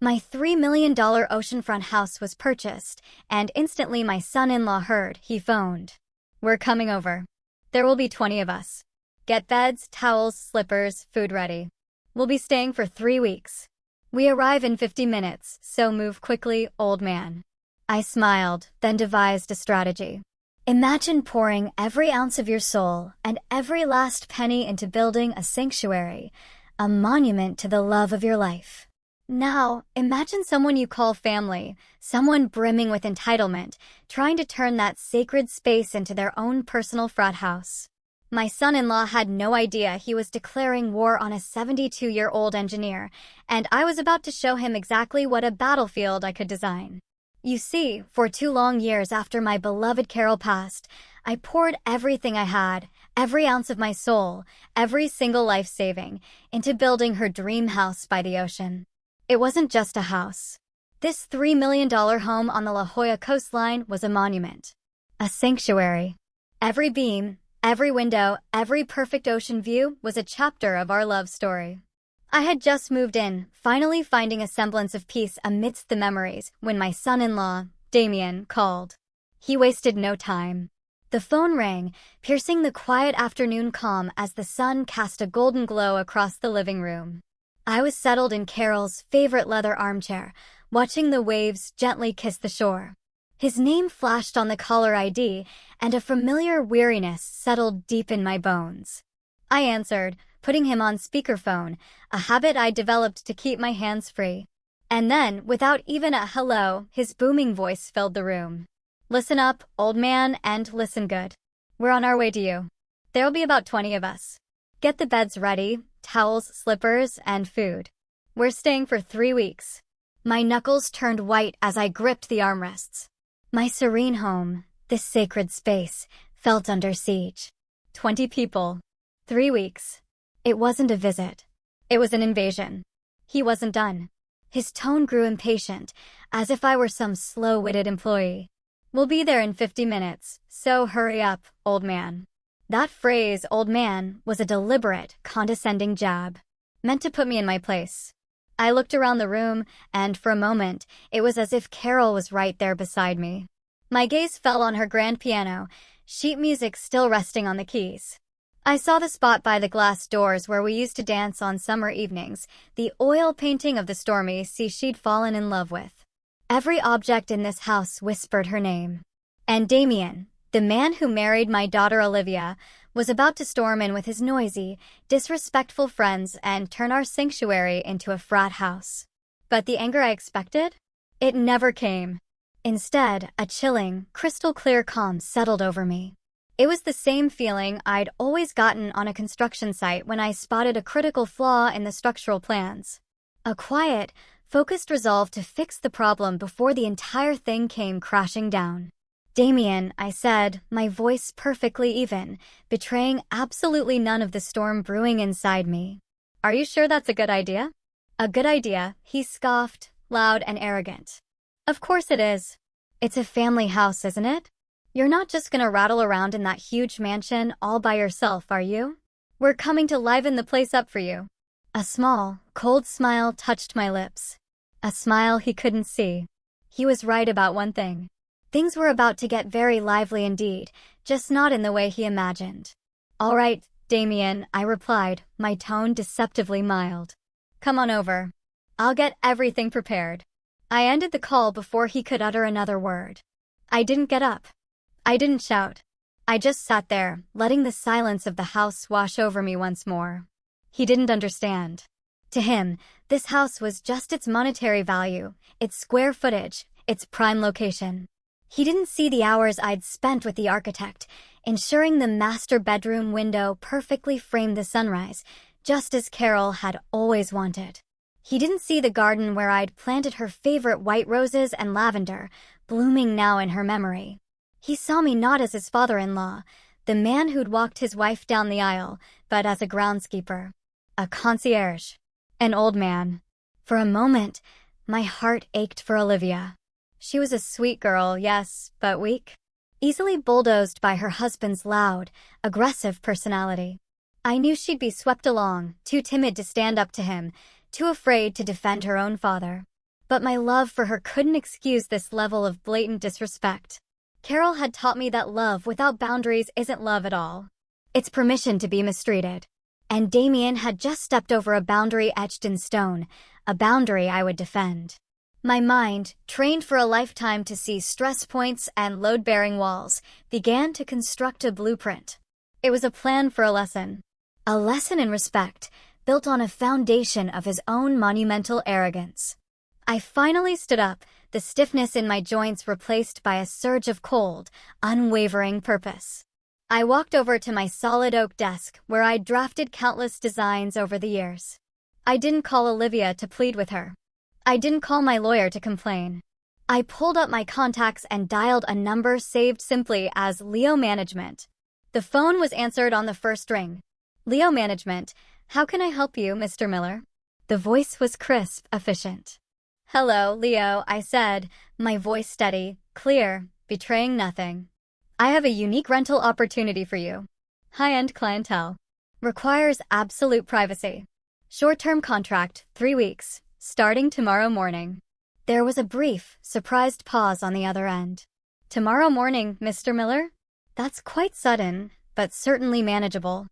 My $3 million oceanfront house was purchased, and instantly my son-in-law heard. He phoned. "We're coming over. There will be 20 of us. Get beds, towels, slippers, food ready. We'll be staying for 3 weeks. We arrive in 50 minutes, so move quickly, old man." I smiled, then devised a strategy. Imagine pouring every ounce of your soul and every last penny into building a sanctuary, a monument to the love of your life. Now, imagine someone you call family, someone brimming with entitlement, trying to turn that sacred space into their own personal frat house. My son-in-law had no idea he was declaring war on a 72-year-old engineer, and I was about to show him exactly what a battlefield I could design. You see, for 2 long years after my beloved Carol passed, I poured everything I had, every ounce of my soul, every single life saving, into building her dream house by the ocean. It wasn't just a house. This $3 million home on the La Jolla coastline was a monument. A sanctuary. Every beam, every window, every perfect ocean view was a chapter of our love story. I had just moved in, finally finding a semblance of peace amidst the memories, when my son-in-law, Damien, called. He wasted no time. The phone rang, piercing the quiet afternoon calm as the sun cast a golden glow across the living room. I was settled in Carol's favorite leather armchair, watching the waves gently kiss the shore. His name flashed on the caller ID, and a familiar weariness settled deep in my bones. I answered, putting him on speakerphone, a habit I developed to keep my hands free. And then, without even a hello, his booming voice filled the room. "Listen up, old man, and listen good. We're on our way to you. There'll be about 20 of us. Get the beds ready, towels, slippers, and food. We're staying for 3 weeks." My knuckles turned white as I gripped the armrests. My serene home, this sacred space, felt under siege. 20 people. 3 weeks. It wasn't a visit. It was an invasion. He wasn't done. His tone grew impatient, as if I were some slow-witted employee. "We'll be there in 50 minutes, so hurry up, old man." That phrase, old man, was a deliberate, condescending jab, meant to put me in my place. I looked around the room, and for a moment, it was as if Carol was right there beside me. My gaze fell on her grand piano, sheet music still resting on the keys. I saw the spot by the glass doors where we used to dance on summer evenings, the oil painting of the stormy sea she'd fallen in love with. Every object in this house whispered her name. And Damien, the man who married my daughter Olivia, was about to storm in with his noisy, disrespectful friends and turn our sanctuary into a frat house. But the anger I expected? It never came. Instead, a chilling, crystal-clear calm settled over me. It was the same feeling I'd always gotten on a construction site when I spotted a critical flaw in the structural plans. A quiet, focused resolve to fix the problem before the entire thing came crashing down. "Damien," I said, my voice perfectly even, betraying absolutely none of the storm brewing inside me. "Are you sure that's a good idea?" "A good idea," he scoffed, loud and arrogant. "Of course it is. It's a family house, isn't it? You're not just gonna rattle around in that huge mansion all by yourself, are you? We're coming to liven the place up for you." A small, cold smile touched my lips. A smile he couldn't see. He was right about one thing. Things were about to get very lively indeed, just not in the way he imagined. "All right, Damien," I replied, my tone deceptively mild. "Come on over. I'll get everything prepared." I ended the call before he could utter another word. I didn't get up. I didn't shout. I just sat there, letting the silence of the house wash over me once more. He didn't understand. To him, this house was just its monetary value, its square footage, its prime location. He didn't see the hours I'd spent with the architect, ensuring the master bedroom window perfectly framed the sunrise, just as Carol had always wanted. He didn't see the garden where I'd planted her favorite white roses and lavender, blooming now in her memory. He saw me not as his father-in-law, the man who'd walked his wife down the aisle, but as a groundskeeper, a concierge, an old man. For a moment, my heart ached for Olivia. She was a sweet girl, yes, but weak. Easily bulldozed by her husband's loud, aggressive personality. I knew she'd be swept along, too timid to stand up to him, too afraid to defend her own father. But my love for her couldn't excuse this level of blatant disrespect. Carol had taught me that love without boundaries isn't love at all. It's permission to be mistreated. And Damien had just stepped over a boundary etched in stone, a boundary I would defend. My mind, trained for a lifetime to see stress points and load-bearing walls, began to construct a blueprint. It was a plan for a lesson. A lesson in respect, built on a foundation of his own monumental arrogance. I finally stood up, the stiffness in my joints replaced by a surge of cold, unwavering purpose. I walked over to my solid oak desk where I'd drafted countless designs over the years. I didn't call Olivia to plead with her. I didn't call my lawyer to complain. I pulled up my contacts and dialed a number saved simply as Leo Management. The phone was answered on the first ring. Leo Management, how can I help you, Mr. Miller? The voice was crisp, efficient. Hello, Leo, I said, my voice steady, clear, betraying nothing. I have a unique rental opportunity for you. High-end clientele. Requires absolute privacy. Short-term contract, 3 weeks, starting tomorrow morning. There was a brief, surprised pause on the other end. Tomorrow morning, Mr. Miller? That's quite sudden, but certainly manageable.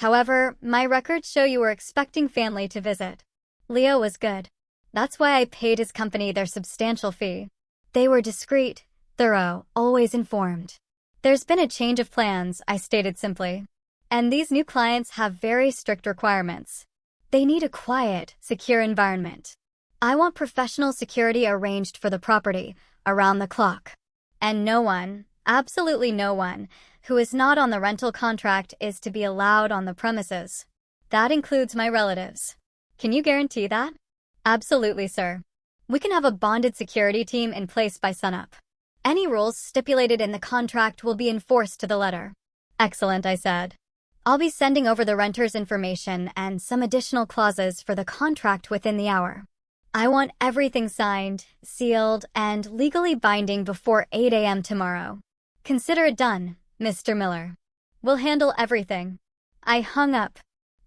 However, my records show you were expecting family to visit. Leo was good. That's why I paid his company their substantial fee. They were discreet, thorough, always informed. There's been a change of plans, I stated simply. And these new clients have very strict requirements. They need a quiet, secure environment. I want professional security arranged for the property, around the clock. And no one, absolutely no one, who is not on the rental contract is to be allowed on the premises. That includes my relatives. Can you guarantee that? Absolutely, sir. We can have a bonded security team in place by sunup. Any rules stipulated in the contract will be enforced to the letter. Excellent, I said. I'll be sending over the renter's information and some additional clauses for the contract within the hour. I want everything signed, sealed, and legally binding before 8 a.m. tomorrow. Consider it done, Mr. Miller. We'll handle everything. I hung up.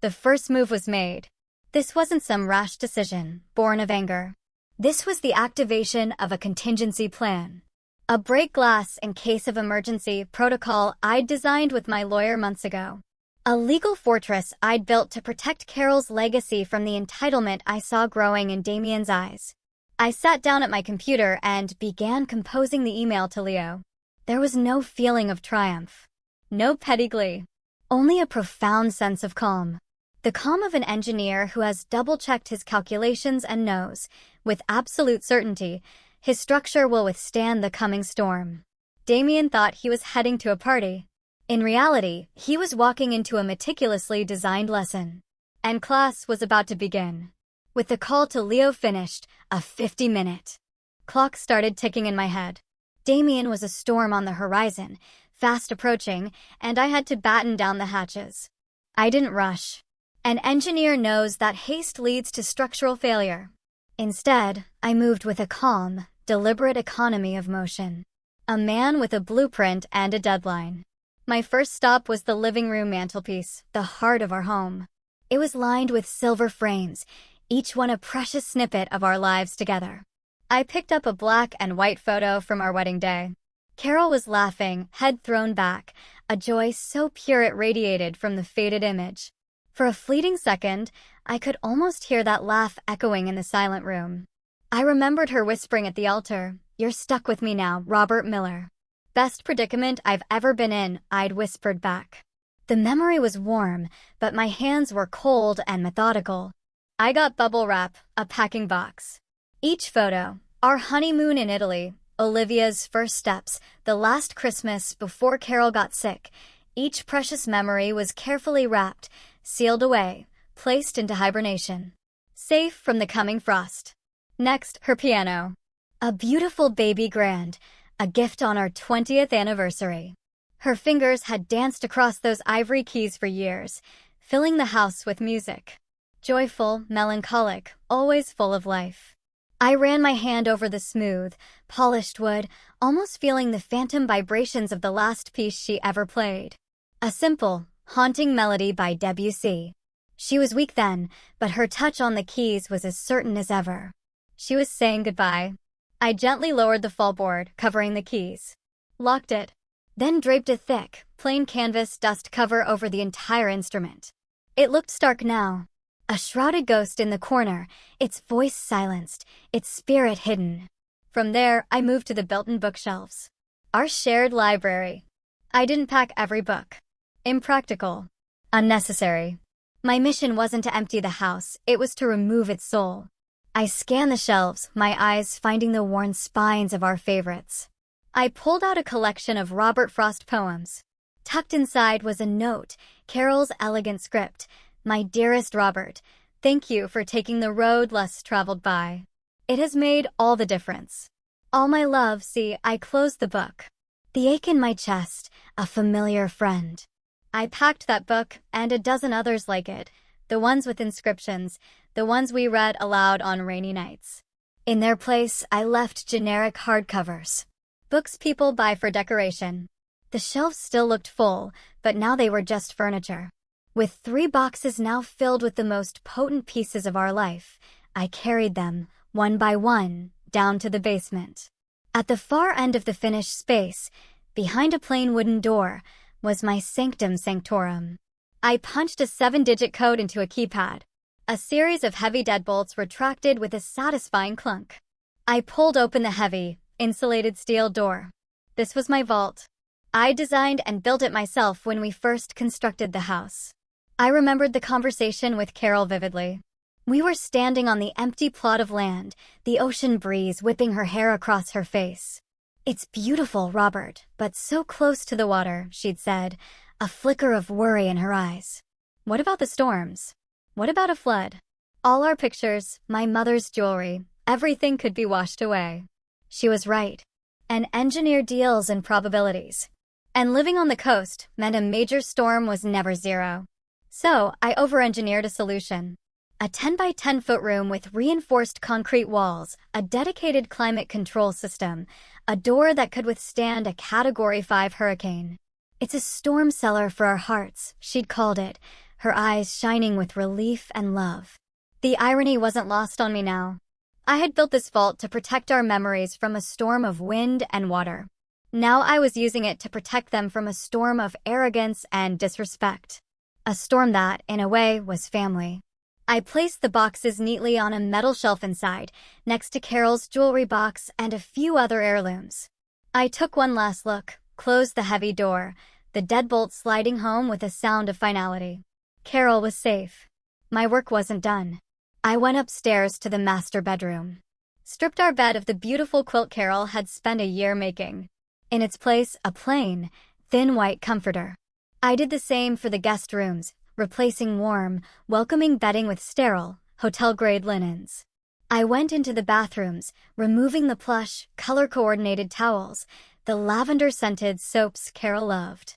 The first move was made. This wasn't some rash decision, born of anger. This was the activation of a contingency plan. A break glass in case of emergency protocol I'd designed with my lawyer months ago. A legal fortress I'd built to protect Carol's legacy from the entitlement I saw growing in Damien's eyes. I sat down at my computer and began composing the email to Leo. There was no feeling of triumph. No petty glee. Only a profound sense of calm. The calm of an engineer who has double-checked his calculations and knows, with absolute certainty, his structure will withstand the coming storm. Damien thought he was heading to a party. In reality, he was walking into a meticulously designed lesson. And class was about to begin. With the call to Leo finished, a 50-minute clock started ticking in my head. Damien was a storm on the horizon, fast approaching, and I had to batten down the hatches. I didn't rush. An engineer knows that haste leads to structural failure. Instead, I moved with a calm, deliberate economy of motion. A man with a blueprint and a deadline. My first stop was the living room mantelpiece, the heart of our home. It was lined with silver frames, each one a precious snippet of our lives together. I picked up a black and white photo from our wedding day. Carol was laughing, head thrown back, a joy so pure it radiated from the faded image. For a fleeting second, I could almost hear that laugh echoing in the silent room. I remembered her whispering at the altar, "You're stuck with me now, Robert Miller." "Best predicament I've ever been in," I'd whispered back. The memory was warm, but my hands were cold and methodical. I got bubble wrap, a packing box. Each photo, our honeymoon in Italy, Olivia's first steps, the last Christmas before Carol got sick, each precious memory was carefully wrapped, sealed away, placed into hibernation. Safe from the coming frost. Next, her piano. A beautiful baby grand, a gift on our 20th anniversary. Her fingers had danced across those ivory keys for years, filling the house with music. Joyful, melancholic, always full of life. I ran my hand over the smooth, polished wood, almost feeling the phantom vibrations of the last piece she ever played. A simple, haunting melody by Debussy. She was weak then, but her touch on the keys was as certain as ever. She was saying goodbye. I gently lowered the fallboard, covering the keys. Locked it. Then draped a thick, plain canvas dust cover over the entire instrument. It looked stark now. A shrouded ghost in the corner, its voice silenced, its spirit hidden. From there, I moved to the built-in bookshelves. Our shared library. I didn't pack every book. Impractical. Unnecessary. My mission wasn't to empty the house, it was to remove its soul. I scanned the shelves, my eyes finding the worn spines of our favorites. I pulled out a collection of Robert Frost poems. Tucked inside was a note, Carol's elegant script. My dearest Robert, thank you for taking the road less traveled by. It has made all the difference. All my love. See, I closed the book. The ache in my chest, a familiar friend. I packed that book and a dozen others like it, the ones with inscriptions, the ones we read aloud on rainy nights. In their place, I left generic hardcovers. Books people buy for decoration. The shelves still looked full, but now they were just furniture. With 3 boxes now filled with the most potent pieces of our life, I carried them, one by one, down to the basement. At the far end of the finished space, behind a plain wooden door, was my sanctum sanctorum. I punched a 7-digit code into a keypad. A series of heavy deadbolts retracted with a satisfying clunk. I pulled open the heavy, insulated steel door. This was my vault. I designed and built it myself when we first constructed the house. I remembered the conversation with Carol vividly. We were standing on the empty plot of land, the ocean breeze whipping her hair across her face. "It's beautiful, Robert, but so close to the water," she'd said, a flicker of worry in her eyes. "What about the storms? What about a flood? All our pictures, my mother's jewelry, everything could be washed away." She was right. An engineer deals in probabilities. And living on the coast meant a major storm was never zero. So I over-engineered a solution. A 10 by 10 foot room with reinforced concrete walls, a dedicated climate control system, a door that could withstand a Category 5 hurricane. "It's a storm cellar for our hearts," she'd called it, her eyes shining with relief and love. The irony wasn't lost on me now. I had built this vault to protect our memories from a storm of wind and water. Now I was using it to protect them from a storm of arrogance and disrespect. A storm that, in a way, was family. I placed the boxes neatly on a metal shelf inside, next to Carol's jewelry box and a few other heirlooms. I took one last look, closed the heavy door, the deadbolt sliding home with a sound of finality. Carol was safe. My work wasn't done. I went upstairs to the master bedroom. Stripped our bed of the beautiful quilt Carol had spent a year making. In its place, a plain, thin white comforter. I did the same for the guest rooms, replacing warm, welcoming bedding with sterile, hotel-grade linens. I went into the bathrooms, removing the plush, color-coordinated towels, the lavender-scented soaps Carol loved.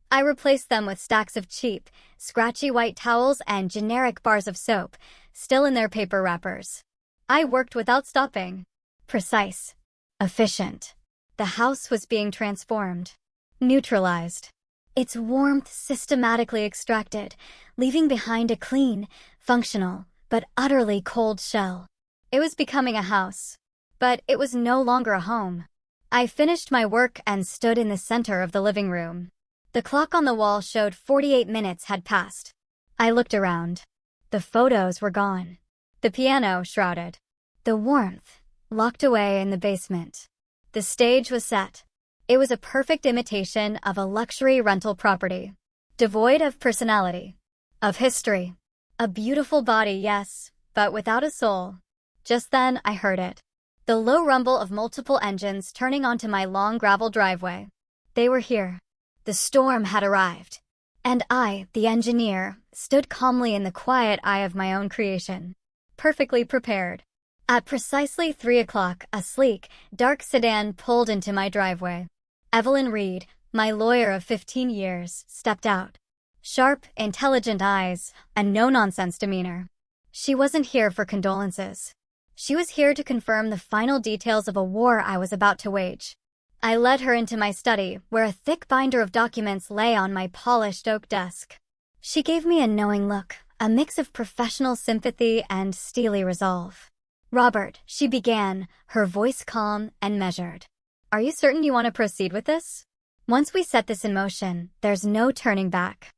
I replaced them with stacks of cheap, scratchy white towels and generic bars of soap, still in their paper wrappers. I worked without stopping. Precise. Efficient. The house was being transformed. Neutralized. Its warmth systematically extracted, leaving behind a clean, functional, but utterly cold shell. It was becoming a house. But it was no longer a home. I finished my work and stood in the center of the living room. The clock on the wall showed 48 minutes had passed. I looked around. The photos were gone. The piano shrouded. The warmth locked away in the basement. The stage was set. It was a perfect imitation of a luxury rental property. Devoid of personality. Of history. A beautiful body, yes, but without a soul. Just then, I heard it. The low rumble of multiple engines turning onto my long gravel driveway. They were here. The storm had arrived. And I, the engineer, stood calmly in the quiet eye of my own creation. Perfectly prepared. At precisely 3 o'clock, a sleek, dark sedan pulled into my driveway. Evelyn Reed, my lawyer of 15 years, stepped out. Sharp, intelligent eyes, a no-nonsense demeanor. She wasn't here for condolences. She was here to confirm the final details of a war I was about to wage. I led her into my study, where a thick binder of documents lay on my polished oak desk. She gave me a knowing look, a mix of professional sympathy and steely resolve. Robert, she began, her voice calm and measured. Are you certain you want to proceed with this? Once we set this in motion, there's no turning back.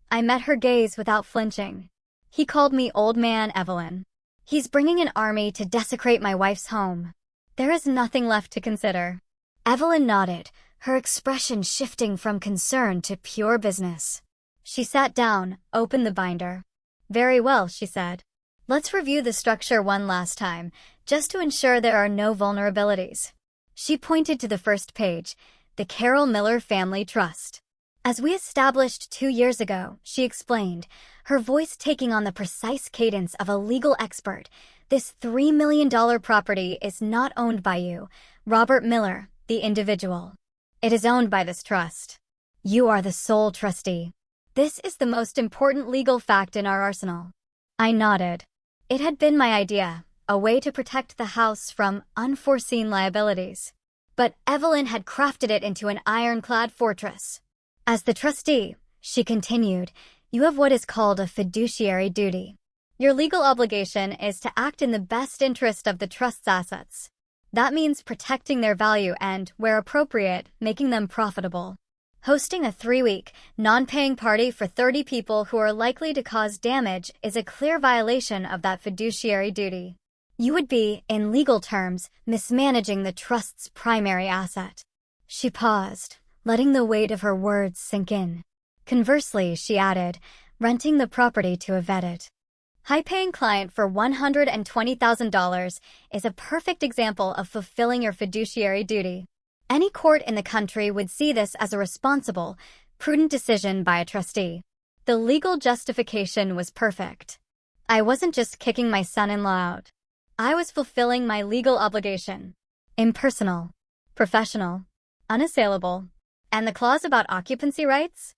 I met her gaze without flinching. He called me Old Man Evelyn. He's bringing an army to desecrate my wife's home. There is nothing left to consider. Evelyn nodded, her expression shifting from concern to pure business. She sat down, opened the binder. Very well, she said. Let's review the structure one last time, just to ensure there are no vulnerabilities. She pointed to the first page, the Carroll Miller Family Trust. As we established 2 years ago, she explained, her voice taking on the precise cadence of a legal expert, this $3 million property is not owned by you, Robert Miller, the individual. It is owned by this trust. You are the sole trustee. This is the most important legal fact in our arsenal. I nodded. It had been my idea, a way to protect the house from unforeseen liabilities. But Evelyn had crafted it into an ironclad fortress. As the trustee, she continued, you have what is called a fiduciary duty. Your legal obligation is to act in the best interest of the trust's assets. That means protecting their value and, where appropriate, making them profitable. Hosting a 3-week, non-paying party for 30 people who are likely to cause damage is a clear violation of that fiduciary duty. You would be, in legal terms, mismanaging the trust's primary asset. She paused, letting the weight of her words sink in. Conversely, she added, renting the property to a vetted, high-paying client for $120,000 is a perfect example of fulfilling your fiduciary duty. Any court in the country would see this as a responsible, prudent decision by a trustee. The legal justification was perfect. I wasn't just kicking my son-in-law out. I was fulfilling my legal obligation. Impersonal, professional, unassailable. And the clause about occupancy rights?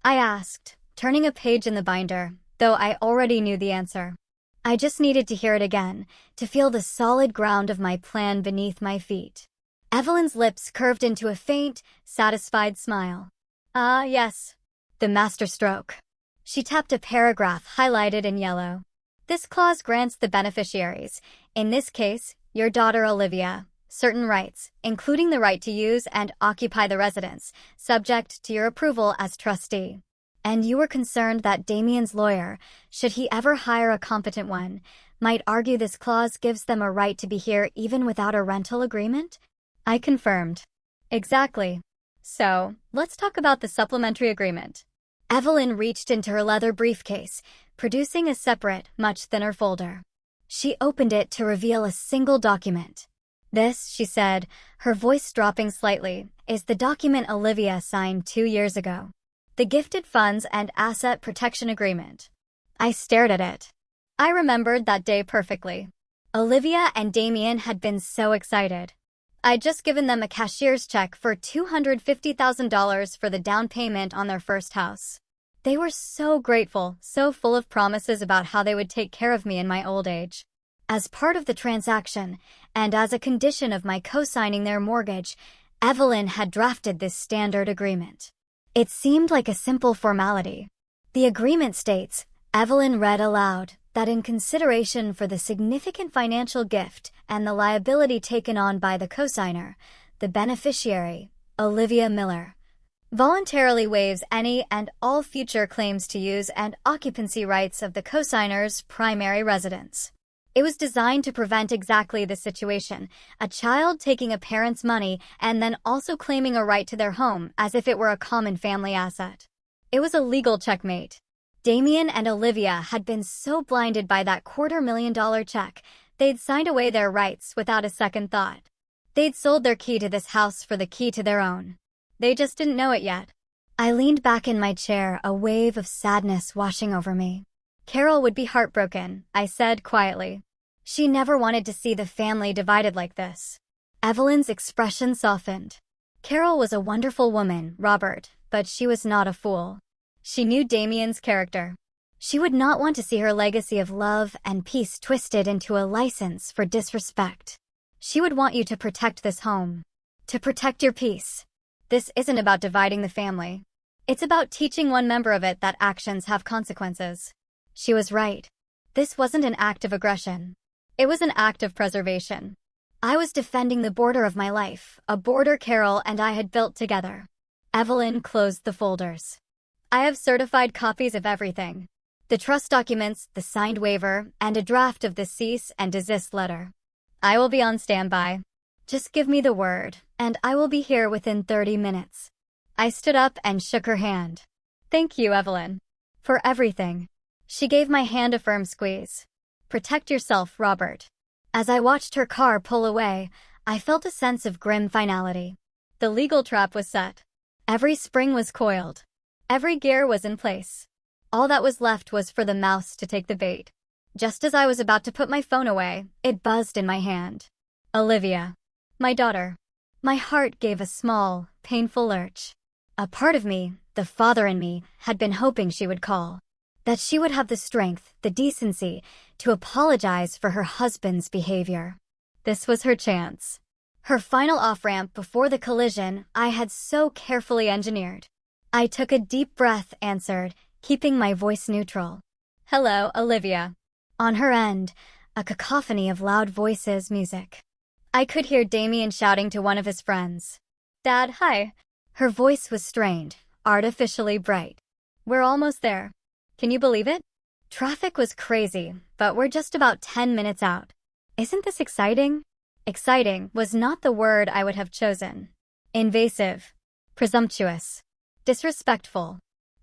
I asked, turning a page in the binder, though I already knew the answer. I just needed to hear it again, to feel the solid ground of my plan beneath my feet. Evelyn's lips curved into a faint, satisfied smile. Ah, yes. The masterstroke. She tapped a paragraph highlighted in yellow. This clause grants the beneficiaries, in this case, your daughter Olivia, certain rights, including the right to use and occupy the residence, subject to your approval as trustee. And you were concerned that Damien's lawyer, should he ever hire a competent one, might argue this clause gives them a right to be here even without a rental agreement? I confirmed. Exactly. So, let's talk about the supplementary agreement. Evelyn reached into her leather briefcase, producing a separate, much thinner folder. She opened it to reveal a single document. This, she said, her voice dropping slightly, is the document Olivia signed 2 years ago. The Gifted Funds and Asset Protection Agreement. I stared at it. I remembered that day perfectly. Olivia and Damien had been so excited. I'd just given them a cashier's check for $250,000 for the down payment on their first house. They were so grateful, so full of promises about how they would take care of me in my old age. As part of the transaction, and as a condition of my co-signing their mortgage, Evelyn had drafted this standard agreement. It seemed like a simple formality. The agreement states, Evelyn read aloud, that in consideration for the significant financial gift and the liability taken on by the cosigner, the beneficiary, Olivia Miller, voluntarily waives any and all future claims to use and occupancy rights of the cosigner's primary residence. It was designed to prevent exactly this situation, a child taking a parent's money and then also claiming a right to their home as if it were a common family asset. It was a legal checkmate. Damien and Olivia had been so blinded by that $250,000 check, they'd signed away their rights without a second thought. They'd sold their key to this house for the key to their own. They just didn't know it yet. I leaned back in my chair, a wave of sadness washing over me. Carol would be heartbroken, I said quietly. She never wanted to see the family divided like this. Evelyn's expression softened. Carol was a wonderful woman, Robert, but she was not a fool. She knew Damien's character. She would not want to see her legacy of love and peace twisted into a license for disrespect. She would want you to protect this home. To protect your peace. This isn't about dividing the family. It's about teaching one member of it that actions have consequences. She was right. This wasn't an act of aggression. It was an act of preservation. I was defending the border of my life, a border Carol and I had built together. Evelyn closed the folders. I have certified copies of everything. The trust documents, the signed waiver, and a draft of the cease and desist letter. I will be on standby. Just give me the word, and I will be here within 30 minutes. I stood up and shook her hand. Thank you, Evelyn. For everything. She gave my hand a firm squeeze. Protect yourself, Robert. As I watched her car pull away, I felt a sense of grim finality. The legal trap was set. Every spring was coiled. Every gear was in place. All that was left was for the mouse to take the bait. Just as I was about to put my phone away, it buzzed in my hand. Olivia. My daughter. My heart gave a small, painful lurch. A part of me, the father in me, had been hoping she would call. That she would have the strength, the decency, to apologize for her husband's behavior. This was her chance. Her final off-ramp before the collision I had so carefully engineered. I took a deep breath, answered, keeping my voice neutral. Hello, Olivia. On her end, a cacophony of loud voices, music. I could hear Damien shouting to one of his friends. Dad, hi. Her voice was strained, artificially bright. We're almost there. Can you believe it? Traffic was crazy, but we're just about 10 minutes out. Isn't this exciting? Exciting was not the word I would have chosen. Invasive, presumptuous, disrespectful.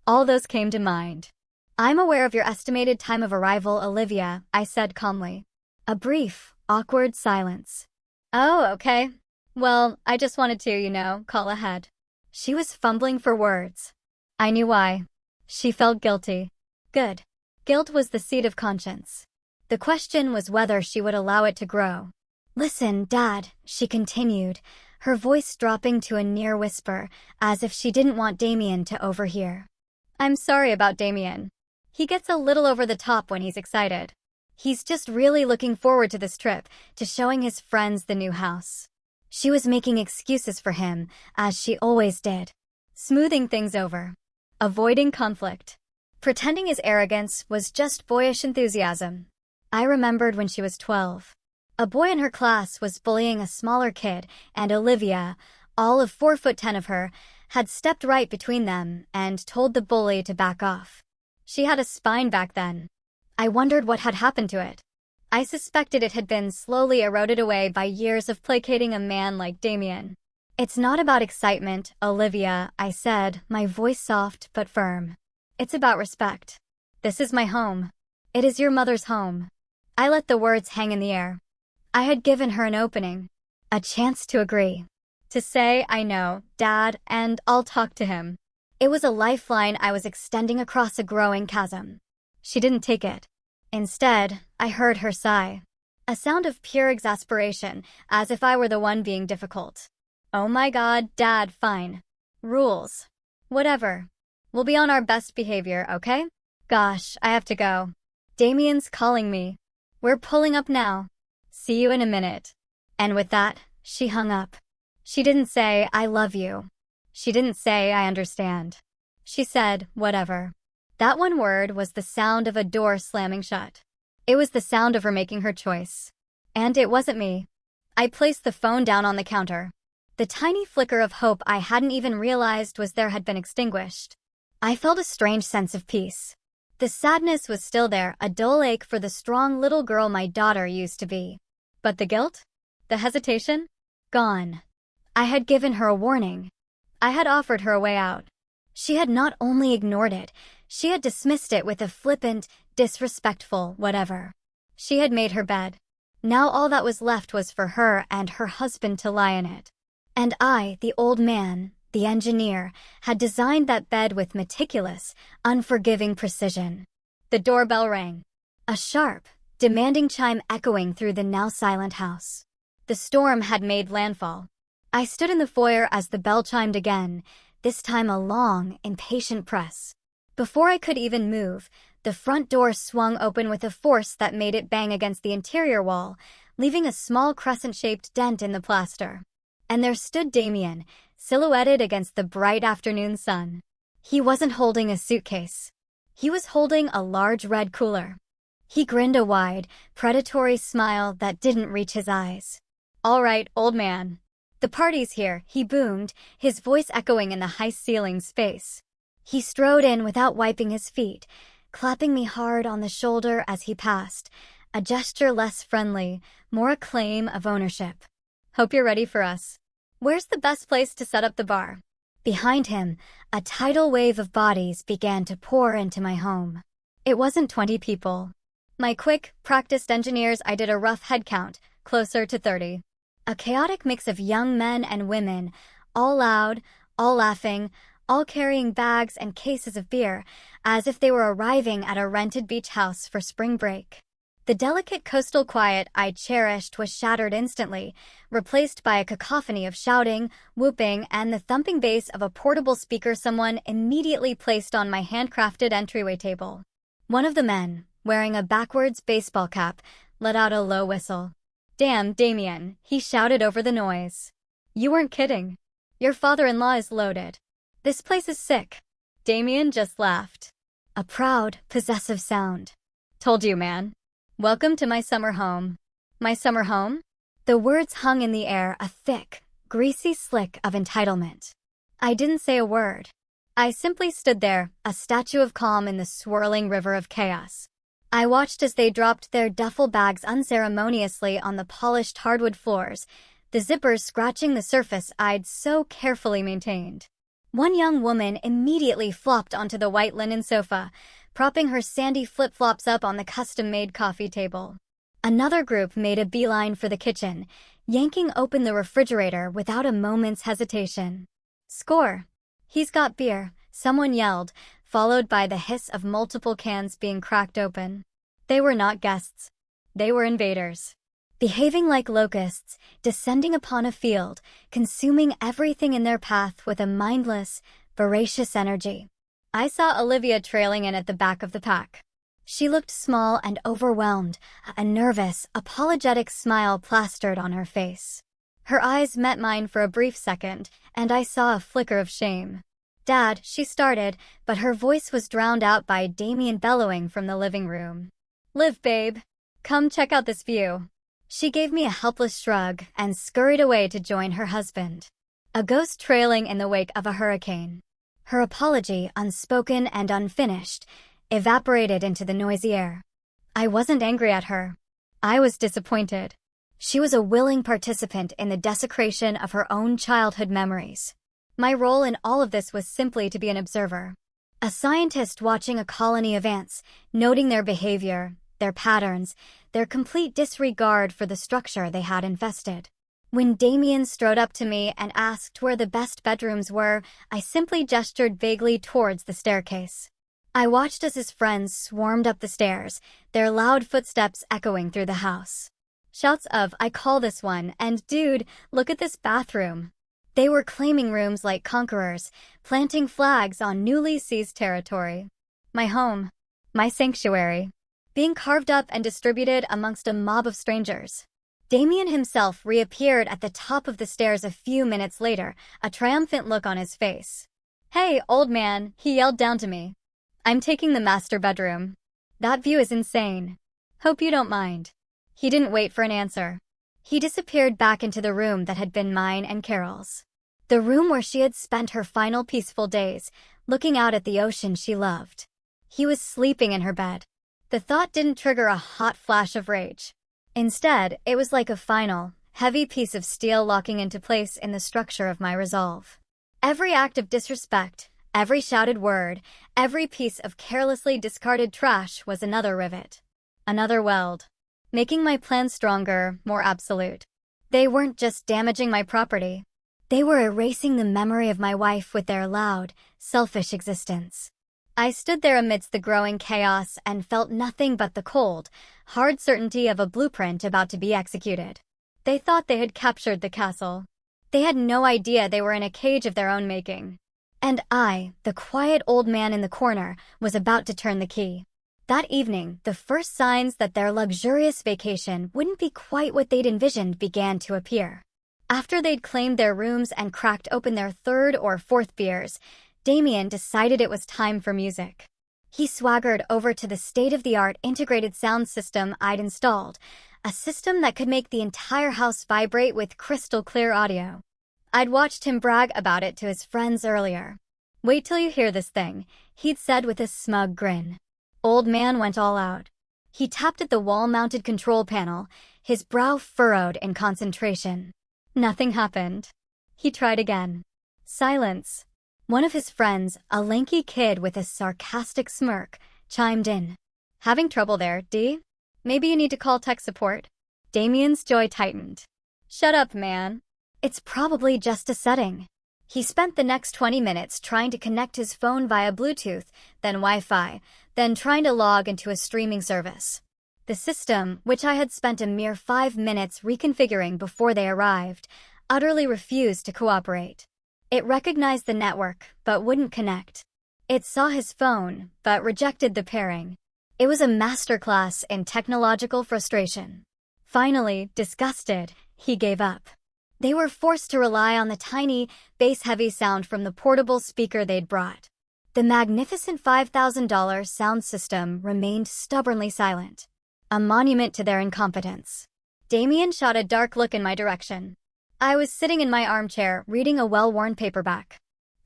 All those came to mind. I'm aware of your estimated time of arrival, Olivia, I said calmly. A brief, awkward silence. Oh, okay. Well, I just wanted to, call ahead. She was fumbling for words. I knew why. She felt guilty. Good. Guilt was the seed of conscience. The question was whether she would allow it to grow. Listen, Dad, she continued, her voice dropping to a near whisper, as if she didn't want Damien to overhear. I'm sorry about Damien. He gets a little over the top when he's excited. He's just really looking forward to this trip, to showing his friends the new house. She was making excuses for him, as she always did. Smoothing things over. Avoiding conflict. Pretending his arrogance was just boyish enthusiasm. I remembered when she was 12. A boy in her class was bullying a smaller kid, and Olivia, all of 4'10" of her, had stepped right between them and told the bully to back off. She had a spine back then. I wondered what had happened to it. I suspected it had been slowly eroded away by years of placating a man like Damien. It's not about excitement, Olivia, I said, my voice soft but firm. It's about respect. This is my home. It is your mother's home. I let the words hang in the air. I had given her an opening. A chance to agree. To say, I know, Dad, and I'll talk to him. It was a lifeline I was extending across a growing chasm. She didn't take it. Instead, I heard her sigh. A sound of pure exasperation, as if I were the one being difficult. Oh my God, Dad, fine. Rules. Whatever. We'll be on our best behavior, okay? Gosh, I have to go. Damien's calling me. We're pulling up now. See you in a minute. And with that, she hung up. She didn't say, I love you. She didn't say, I understand. She said, whatever. That one word was the sound of a door slamming shut. It was the sound of her making her choice. And it wasn't me. I placed the phone down on the counter. The tiny flicker of hope I hadn't even realized was there had been extinguished. I felt a strange sense of peace. The sadness was still there, a dull ache for the strong little girl my daughter used to be. But the guilt? The hesitation? Gone. I had given her a warning. I had offered her a way out. She had not only ignored it, she had dismissed it with a flippant, disrespectful whatever. She had made her bed. Now all that was left was for her and her husband to lie in it. And I, the old man, the engineer, had designed that bed with meticulous, unforgiving precision. The doorbell rang. A sharp, demanding chime echoing through the now silent house. The storm had made landfall. I stood in the foyer as the bell chimed again, this time a long, impatient press. Before I could even move, the front door swung open with a force that made it bang against the interior wall, leaving a small crescent-shaped dent in the plaster. And there stood Damien, silhouetted against the bright afternoon sun. He wasn't holding a suitcase. He was holding a large red cooler. He grinned a wide, predatory smile that didn't reach his eyes. "All right, old man. The party's here," he boomed, his voice echoing in the high-ceiling space. He strode in without wiping his feet, clapping me hard on the shoulder as he passed, a gesture less friendly, more a claim of ownership. "Hope you're ready for us. Where's the best place to set up the bar?" Behind him, a tidal wave of bodies began to pour into my home. It wasn't 20 people. My quick, practiced engineers, I did a rough head count, closer to 30. A chaotic mix of young men and women, all loud, all laughing, all carrying bags and cases of beer, as if they were arriving at a rented beach house for spring break. The delicate coastal quiet I cherished was shattered instantly, replaced by a cacophony of shouting, whooping, and the thumping bass of a portable speaker someone immediately placed on my handcrafted entryway table. One of the men, wearing a backwards baseball cap, let out a low whistle. "Damn, Damien," he shouted over the noise. "You weren't kidding. Your father-in-law is loaded. This place is sick." Damien just laughed. A proud, possessive sound. "Told you, man. Welcome to my summer home." My summer home? The words hung in the air, a thick, greasy slick of entitlement. I didn't say a word. I simply stood there, a statue of calm in the swirling river of chaos. I watched as they dropped their duffel bags unceremoniously on the polished hardwood floors, the zippers scratching the surface I'd so carefully maintained. One young woman immediately flopped onto the white linen sofa, propping her sandy flip-flops up on the custom-made coffee table. Another group made a beeline for the kitchen, yanking open the refrigerator without a moment's hesitation. "Score! He's got beer," someone yelled, followed by the hiss of multiple cans being cracked open. They were not guests. They were invaders. Behaving like locusts, descending upon a field, consuming everything in their path with a mindless, voracious energy. I saw Olivia trailing in at the back of the pack. She looked small and overwhelmed, a nervous, apologetic smile plastered on her face. Her eyes met mine for a brief second, and I saw a flicker of shame. "Dad," she started, but her voice was drowned out by Damien bellowing from the living room. "Liv, babe. Come check out this view." She gave me a helpless shrug and scurried away to join her husband. A ghost trailing in the wake of a hurricane. Her apology, unspoken and unfinished, evaporated into the noisy air. I wasn't angry at her. I was disappointed. She was a willing participant in the desecration of her own childhood memories. My role in all of this was simply to be an observer. A scientist watching a colony of ants, noting their behavior, their patterns, their complete disregard for the structure they had infested. When Damien strode up to me and asked where the best bedrooms were, I simply gestured vaguely towards the staircase. I watched as his friends swarmed up the stairs, their loud footsteps echoing through the house. Shouts of, "I call this one," and "Dude, look at this bathroom." They were claiming rooms like conquerors, planting flags on newly seized territory. My home, my sanctuary, being carved up and distributed amongst a mob of strangers. Damien himself reappeared at the top of the stairs a few minutes later, a triumphant look on his face. "Hey, old man," he yelled down to me. "I'm taking the master bedroom. That view is insane. Hope you don't mind." He didn't wait for an answer. He disappeared back into the room that had been mine and Carol's. The room where she had spent her final peaceful days, looking out at the ocean she loved. He was sleeping in her bed. The thought didn't trigger a hot flash of rage. Instead, it was like a final, heavy piece of steel locking into place in the structure of my resolve. Every act of disrespect, every shouted word, every piece of carelessly discarded trash was another rivet. Another weld. Making my plan stronger, more absolute. They weren't just damaging my property. They were erasing the memory of my wife with their loud, selfish existence. I stood there amidst the growing chaos and felt nothing but the cold, hard certainty of a blueprint about to be executed. They thought they had captured the castle. They had no idea they were in a cage of their own making. And I, the quiet old man in the corner, was about to turn the key. That evening, the first signs that their luxurious vacation wouldn't be quite what they'd envisioned began to appear. After they'd claimed their rooms and cracked open their third or fourth beers, Damien decided it was time for music. He swaggered over to the state-of-the-art integrated sound system I'd installed, a system that could make the entire house vibrate with crystal-clear audio. I'd watched him brag about it to his friends earlier. "Wait till you hear this thing," he'd said with a smug grin. Old man went all out. He tapped at the wall-mounted control panel, his brow furrowed in concentration. Nothing happened. He tried again. Silence. One of his friends, a lanky kid with a sarcastic smirk, chimed in. "Having trouble there, D? Maybe you need to call tech support." Damien's jaw tightened. "Shut up, man. It's probably just a setting." He spent the next 20 minutes trying to connect his phone via Bluetooth, then Wi-Fi, then trying to log into a streaming service. The system, which I had spent a mere 5 minutes reconfiguring before they arrived, utterly refused to cooperate. It recognized the network, but wouldn't connect. It saw his phone, but rejected the pairing. It was a masterclass in technological frustration. Finally, disgusted, he gave up. They were forced to rely on the tiny, bass-heavy sound from the portable speaker they'd brought. The magnificent $5,000 sound system remained stubbornly silent, a monument to their incompetence. Damien shot a dark look in my direction. I was sitting in my armchair, reading a well-worn paperback.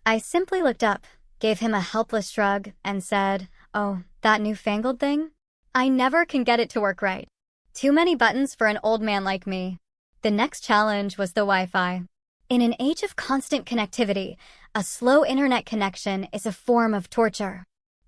I simply looked up, gave him a helpless shrug, and said, "Oh, that newfangled thing? I never can get it to work right. Too many buttons for an old man like me." The next challenge was the Wi-Fi. In an age of constant connectivity, a slow internet connection is a form of torture.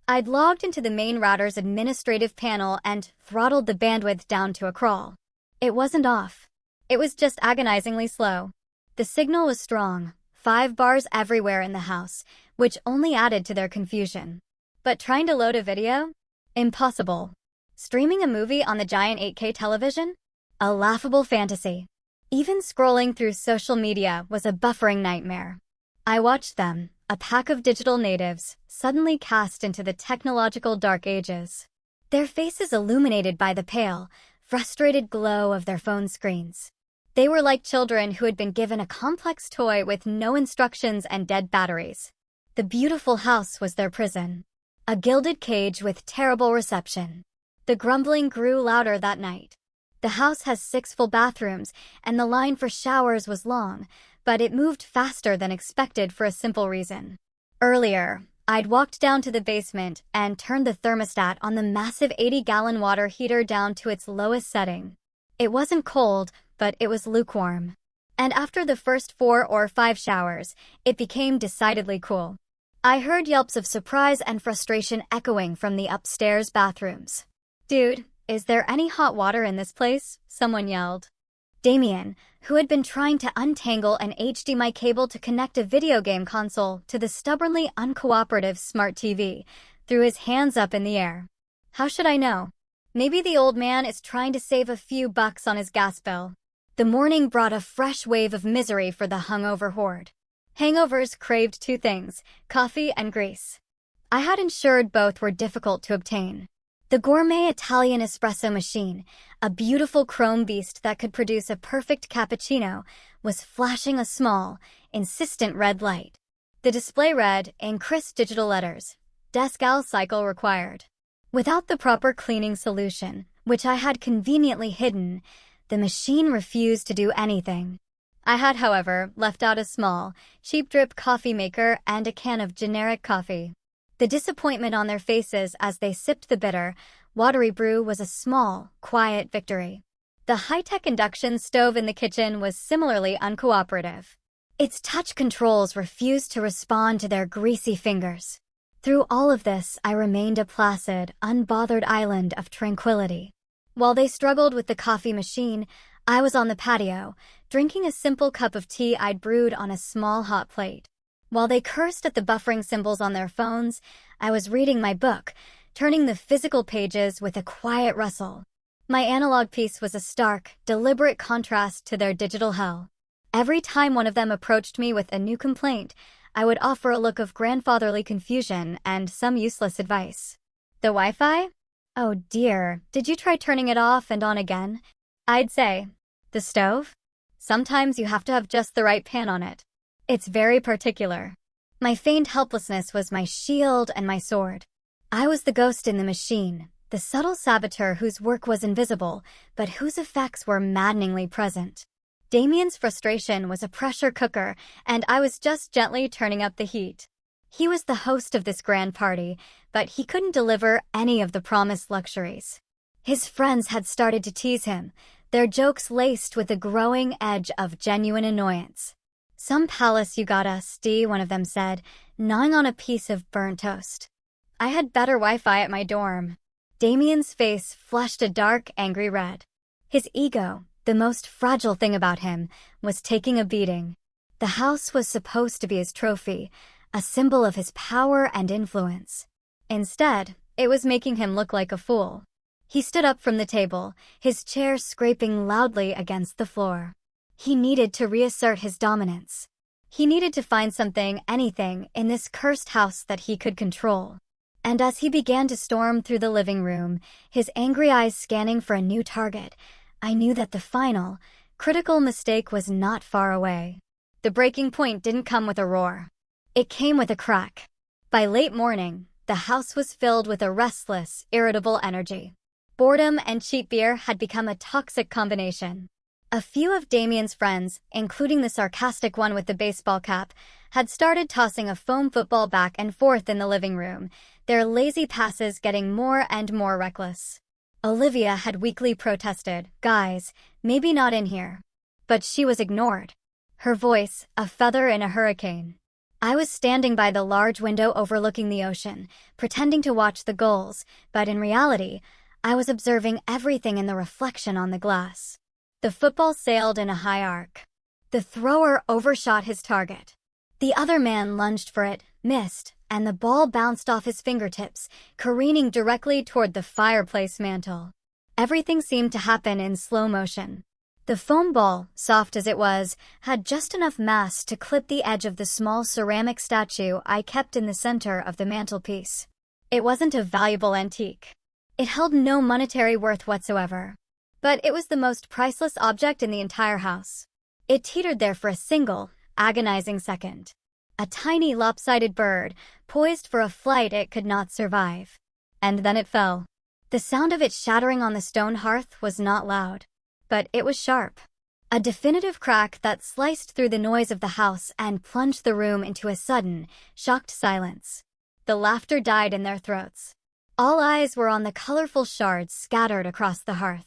I'd logged into the main router's administrative panel and throttled the bandwidth down to a crawl. It wasn't off. It was just agonizingly slow. The signal was strong, 5 bars everywhere in the house, which only added to their confusion. But trying to load a video? Impossible. Streaming a movie on the giant 8K television? A laughable fantasy. Even scrolling through social media was a buffering nightmare. I watched them, a pack of digital natives, suddenly cast into the technological dark ages. Their faces illuminated by the pale, frustrated glow of their phone screens. They were like children who had been given a complex toy with no instructions and dead batteries. The beautiful house was their prison, a gilded cage with terrible reception. The grumbling grew louder that night. The house has 6 full bathrooms, and the line for showers was long, but it moved faster than expected for a simple reason. Earlier, I'd walked down to the basement and turned the thermostat on the massive 80-gallon water heater down to its lowest setting. It wasn't cold, but it was lukewarm. And after the first 4 or 5 showers, it became decidedly cool. I heard yelps of surprise and frustration echoing from the upstairs bathrooms. "Dude, is there any hot water in this place?" someone yelled. Damien, who had been trying to untangle an HDMI cable to connect a video game console to the stubbornly uncooperative smart TV, threw his hands up in the air. "How should I know? Maybe the old man is trying to save a few bucks on his gas bill." The morning brought a fresh wave of misery for the hungover horde. Hangovers craved 2 things, coffee and grease. I had ensured both were difficult to obtain. The gourmet Italian espresso machine, a beautiful chrome beast that could produce a perfect cappuccino, was flashing a small, insistent red light. The display read, in crisp digital letters, "Descal cycle required." Without the proper cleaning solution, which I had conveniently hidden, the machine refused to do anything. I had, however, left out a small, cheap drip coffee maker and a can of generic coffee. The disappointment on their faces as they sipped the bitter, watery brew was a small, quiet victory. The high-tech induction stove in the kitchen was similarly uncooperative. Its touch controls refused to respond to their greasy fingers. Through all of this, I remained a placid, unbothered island of tranquility. While they struggled with the coffee machine, I was on the patio, drinking a simple cup of tea I'd brewed on a small hot plate. While they cursed at the buffering symbols on their phones, I was reading my book, turning the physical pages with a quiet rustle. My analog piece was a stark, deliberate contrast to their digital hell. Every time one of them approached me with a new complaint, I would offer a look of grandfatherly confusion and some useless advice. The Wi-Fi? "Oh dear, did you try turning it off and on again?" I'd say. The stove? "Sometimes you have to have just the right pan on it. It's very particular." My feigned helplessness was my shield and my sword. I was the ghost in the machine, the subtle saboteur whose work was invisible, but whose effects were maddeningly present. Damien's frustration was a pressure cooker, and I was just gently turning up the heat. He was the host of this grand party, but he couldn't deliver any of the promised luxuries. His friends had started to tease him, their jokes laced with a growing edge of genuine annoyance. "Some palace you got us, D," one of them said, gnawing on a piece of burnt toast. I had better Wi-Fi at my dorm. Damien's face flushed a dark, angry red. His ego, the most fragile thing about him, was taking a beating. The house was supposed to be his trophy, a symbol of his power and influence. Instead, it was making him look like a fool. He stood up from the table, his chair scraping loudly against the floor. He needed to reassert his dominance. He needed to find something, anything, in this cursed house that he could control. And as he began to storm through the living room, his angry eyes scanning for a new target, I knew that the final, critical mistake was not far away. The breaking point didn't come with a roar. It came with a crack. By late morning, the house was filled with a restless, irritable energy. Boredom and cheap beer had become a toxic combination. A few of Damien's friends, including the sarcastic one with the baseball cap, had started tossing a foam football back and forth in the living room, their lazy passes getting more and more reckless. Olivia had weakly protested, "Guys, maybe not in here." But she was ignored. Her voice, a feather in a hurricane. I was standing by the large window overlooking the ocean, pretending to watch the gulls, but in reality, I was observing everything in the reflection on the glass. The football sailed in a high arc. The thrower overshot his target. The other man lunged for it, missed, and the ball bounced off his fingertips, careening directly toward the fireplace mantel. Everything seemed to happen in slow motion. The foam ball, soft as it was, had just enough mass to clip the edge of the small ceramic statue I kept in the center of the mantelpiece. It wasn't a valuable antique. It held no monetary worth whatsoever. But it was the most priceless object in the entire house. It teetered there for a single, agonizing second. A tiny lopsided bird, poised for a flight it could not survive. And then it fell. The sound of it shattering on the stone hearth was not loud. But it was sharp. A definitive crack that sliced through the noise of the house and plunged the room into a sudden, shocked silence. The laughter died in their throats. All eyes were on the colorful shards scattered across the hearth.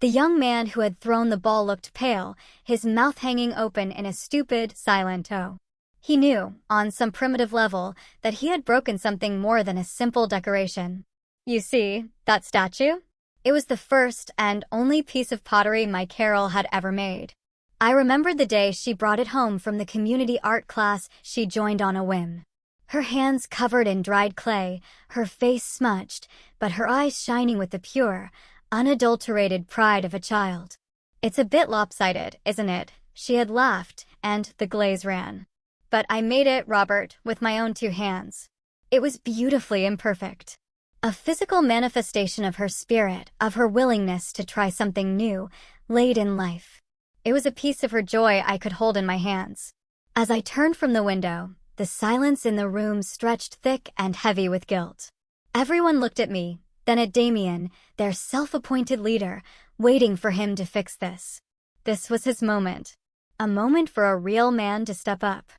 The young man who had thrown the ball looked pale, his mouth hanging open in a stupid, silent O. He knew, on some primitive level, that he had broken something more than a simple decoration. "You see, that statue? It was the first and only piece of pottery my Carol had ever made. I remembered the day she brought it home from the community art class she joined on a whim. Her hands covered in dried clay, her face smudged, but her eyes shining with the pure, unadulterated pride of a child. It's a bit lopsided, isn't it?" She had laughed, and the glaze ran. "But I made it, Robert, with my own 2 hands. It was beautifully imperfect. A physical manifestation of her spirit, of her willingness to try something new, late in life. It was a piece of her joy I could hold in my hands." As I turned from the window, the silence in the room stretched thick and heavy with guilt. Everyone looked at me, then at Damien, their self-appointed leader, waiting for him to fix this. This was his moment. A moment for a real man to step up.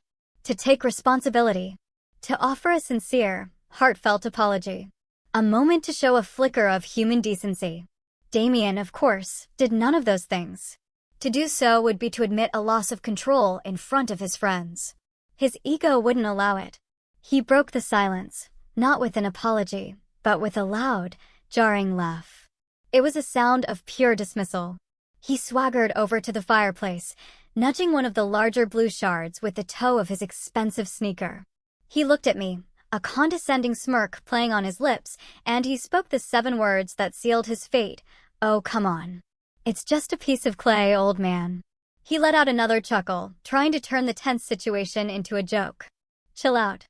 To take responsibility. To offer a sincere, heartfelt apology. A moment to show a flicker of human decency. Damien, of course, did none of those things. To do so would be to admit a loss of control in front of his friends. His ego wouldn't allow it. He broke the silence, not with an apology, but with a loud, jarring laugh. It was a sound of pure dismissal. He swaggered over to the fireplace, nudging one of the larger blue shards with the toe of his expensive sneaker. He looked at me, a condescending smirk playing on his lips, and he spoke the 7 words that sealed his fate. "Oh, come on. It's just a piece of clay, old man." He let out another chuckle, trying to turn the tense situation into a joke. "Chill out.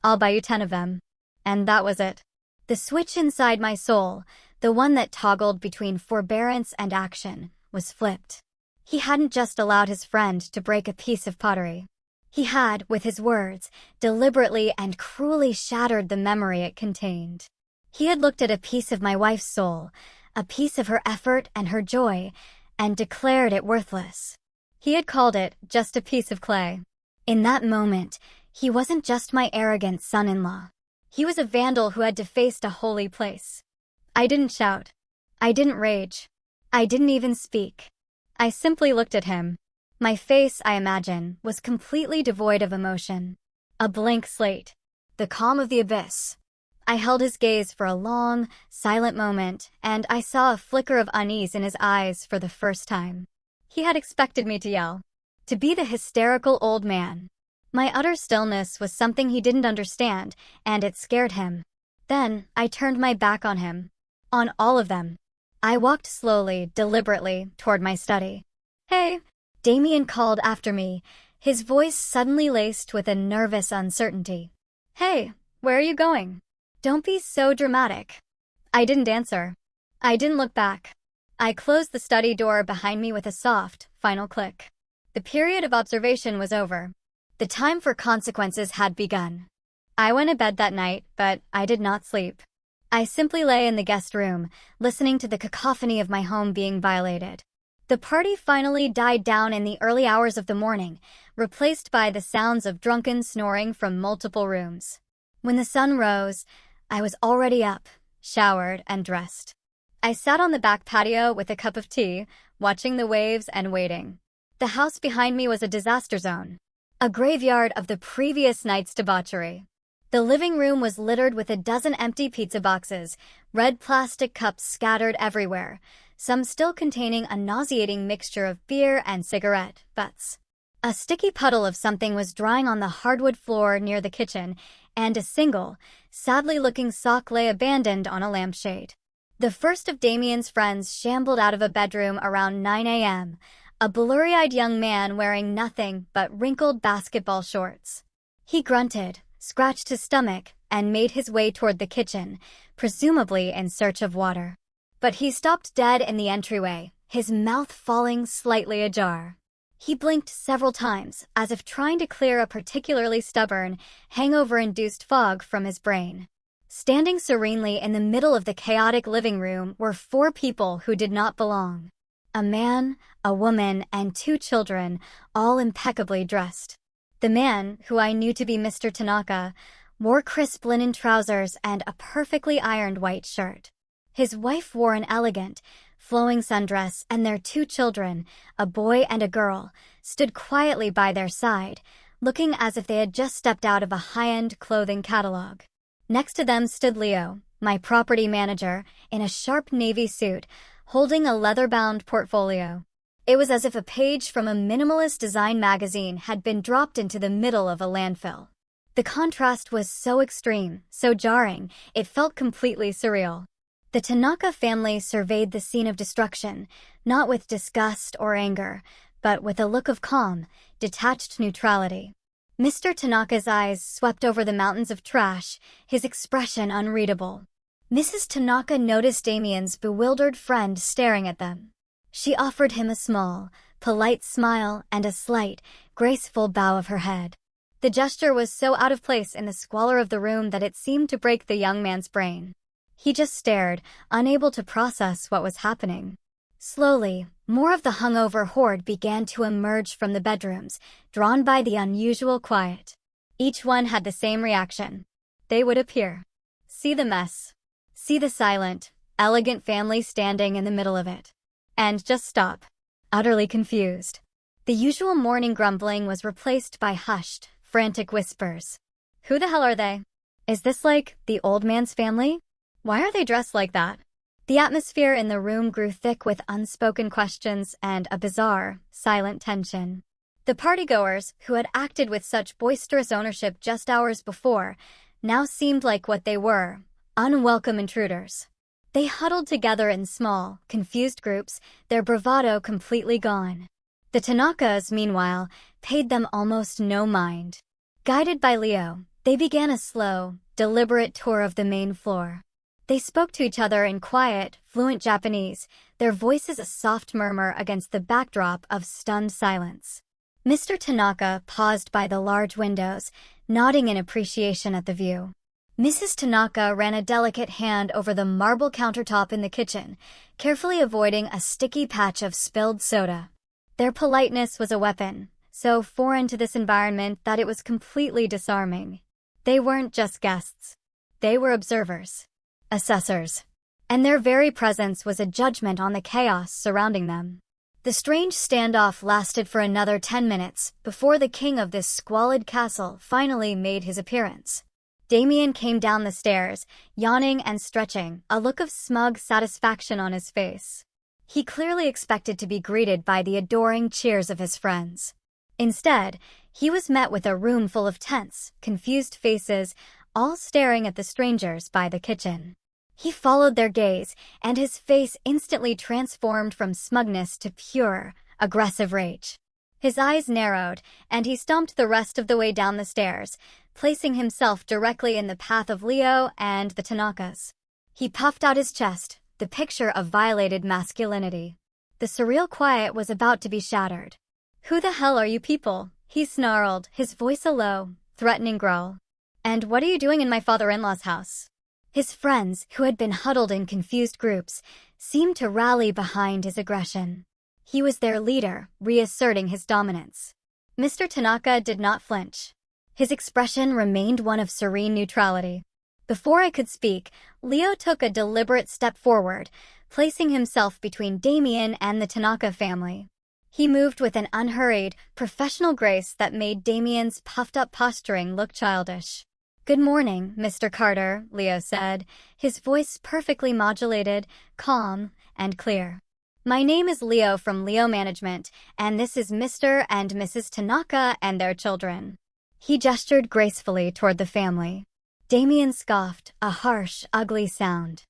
I'll buy you 10 of them." And that was it. The switch inside my soul, the one that toggled between forbearance and action, was flipped. He hadn't just allowed his friend to break a piece of pottery. He had, with his words, deliberately and cruelly shattered the memory it contained. He had looked at a piece of my wife's soul, a piece of her effort and her joy, and declared it worthless. He had called it just a piece of clay. In that moment, he wasn't just my arrogant son-in-law. He was a vandal who had defaced a holy place. I didn't shout. I didn't rage. I didn't even speak. I simply looked at him. My face, I imagine, was completely devoid of emotion. A blank slate. The calm of the abyss. I held his gaze for a long, silent moment, and I saw a flicker of unease in his eyes for the first time. He had expected me to yell, to be the hysterical old man. My utter stillness was something he didn't understand, and it scared him. Then, I turned my back on him. On all of them. I walked slowly, deliberately, toward my study. "Hey," Damien called after me, his voice suddenly laced with a nervous uncertainty. "Hey, where are you going? Don't be so dramatic." I didn't answer. I didn't look back. I closed the study door behind me with a soft, final click. The period of observation was over. The time for consequences had begun. I went to bed that night, but I did not sleep. I simply lay in the guest room, listening to the cacophony of my home being violated. The party finally died down in the early hours of the morning, replaced by the sounds of drunken snoring from multiple rooms. When the sun rose, I was already up, showered, and dressed. I sat on the back patio with a cup of tea, watching the waves and waiting. The house behind me was a disaster zone, a graveyard of the previous night's debauchery. The living room was littered with a dozen empty pizza boxes, red plastic cups scattered everywhere, some still containing a nauseating mixture of beer and cigarette butts. A sticky puddle of something was drying on the hardwood floor near the kitchen, and a single, sadly looking sock lay abandoned on a lampshade. The first of Damien's friends shambled out of a bedroom around 9 a.m., a blurry-eyed young man wearing nothing but wrinkled basketball shorts. He grunted, scratched his stomach, and made his way toward the kitchen, presumably in search of water. But he stopped dead in the entryway, his mouth falling slightly ajar. He blinked several times, as if trying to clear a particularly stubborn, hangover-induced fog from his brain. Standing serenely in the middle of the chaotic living room were 4 people who did not belong. A man, a woman, and 2 children, all impeccably dressed. The man, who I knew to be Mr. Tanaka, wore crisp linen trousers and a perfectly ironed white shirt. His wife wore an elegant, flowing sundress, and their 2 children, a boy and a girl, stood quietly by their side, looking as if they had just stepped out of a high-end clothing catalog. Next to them stood Leo, my property manager, in a sharp navy suit, holding a leather-bound portfolio. It was as if a page from a minimalist design magazine had been dropped into the middle of a landfill. The contrast was so extreme, so jarring, it felt completely surreal. The Tanaka family surveyed the scene of destruction, not with disgust or anger, but with a look of calm, detached neutrality. Mr. Tanaka's eyes swept over the mountains of trash, his expression unreadable. Mrs. Tanaka noticed Damien's bewildered friend staring at them. She offered him a small, polite smile and a slight, graceful bow of her head. The gesture was so out of place in the squalor of the room that it seemed to break the young man's brain. He just stared, unable to process what was happening. Slowly, more of the hungover horde began to emerge from the bedrooms, drawn by the unusual quiet. Each one had the same reaction. They would appear. See the mess. See the silent, elegant family standing in the middle of it. And just stop. Utterly confused. The usual morning grumbling was replaced by hushed, frantic whispers. Who the hell are they? Is this like the old man's family? Why are they dressed like that? The atmosphere in the room grew thick with unspoken questions and a bizarre, silent tension. The partygoers, who had acted with such boisterous ownership just hours before, now seemed like what they were, unwelcome intruders. They huddled together in small, confused groups, their bravado completely gone. The Tanakas, meanwhile, paid them almost no mind. Guided by Leo, they began a slow, deliberate tour of the main floor. They spoke to each other in quiet, fluent Japanese, their voices a soft murmur against the backdrop of stunned silence. Mr. Tanaka paused by the large windows, nodding in appreciation at the view. Mrs. Tanaka ran a delicate hand over the marble countertop in the kitchen, carefully avoiding a sticky patch of spilled soda. Their politeness was a weapon, so foreign to this environment that it was completely disarming. They weren't just guests. They were observers, assessors, and their very presence was a judgment on the chaos surrounding them. The strange standoff lasted for another 10 minutes before the king of this squalid castle finally made his appearance. Damien came down the stairs, yawning and stretching, a look of smug satisfaction on his face. He clearly expected to be greeted by the adoring cheers of his friends. Instead, he was met with a room full of tense, confused faces, all staring at the strangers by the kitchen. He followed their gaze, and his face instantly transformed from smugness to pure, aggressive rage. His eyes narrowed, and he stomped the rest of the way down the stairs, placing himself directly in the path of Leo and the Tanakas. He puffed out his chest, the picture of violated masculinity. The surreal quiet was about to be shattered. "Who the hell are you people?" he snarled, his voice a low, threatening growl. "And what are you doing in my father-in-law's house?" His friends, who had been huddled in confused groups, seemed to rally behind his aggression. He was their leader, reasserting his dominance. Mr. Tanaka did not flinch. His expression remained one of serene neutrality. Before I could speak, Leo took a deliberate step forward, placing himself between Damien and the Tanaka family. He moved with an unhurried, professional grace that made Damien's puffed-up posturing look childish. "Good morning, Mr. Carter," Leo said, his voice perfectly modulated, calm, and clear. "My name is Leo from Leo Management, and this is Mr. and Mrs. Tanaka and their children." He gestured gracefully toward the family. Damien scoffed, a harsh, ugly sound.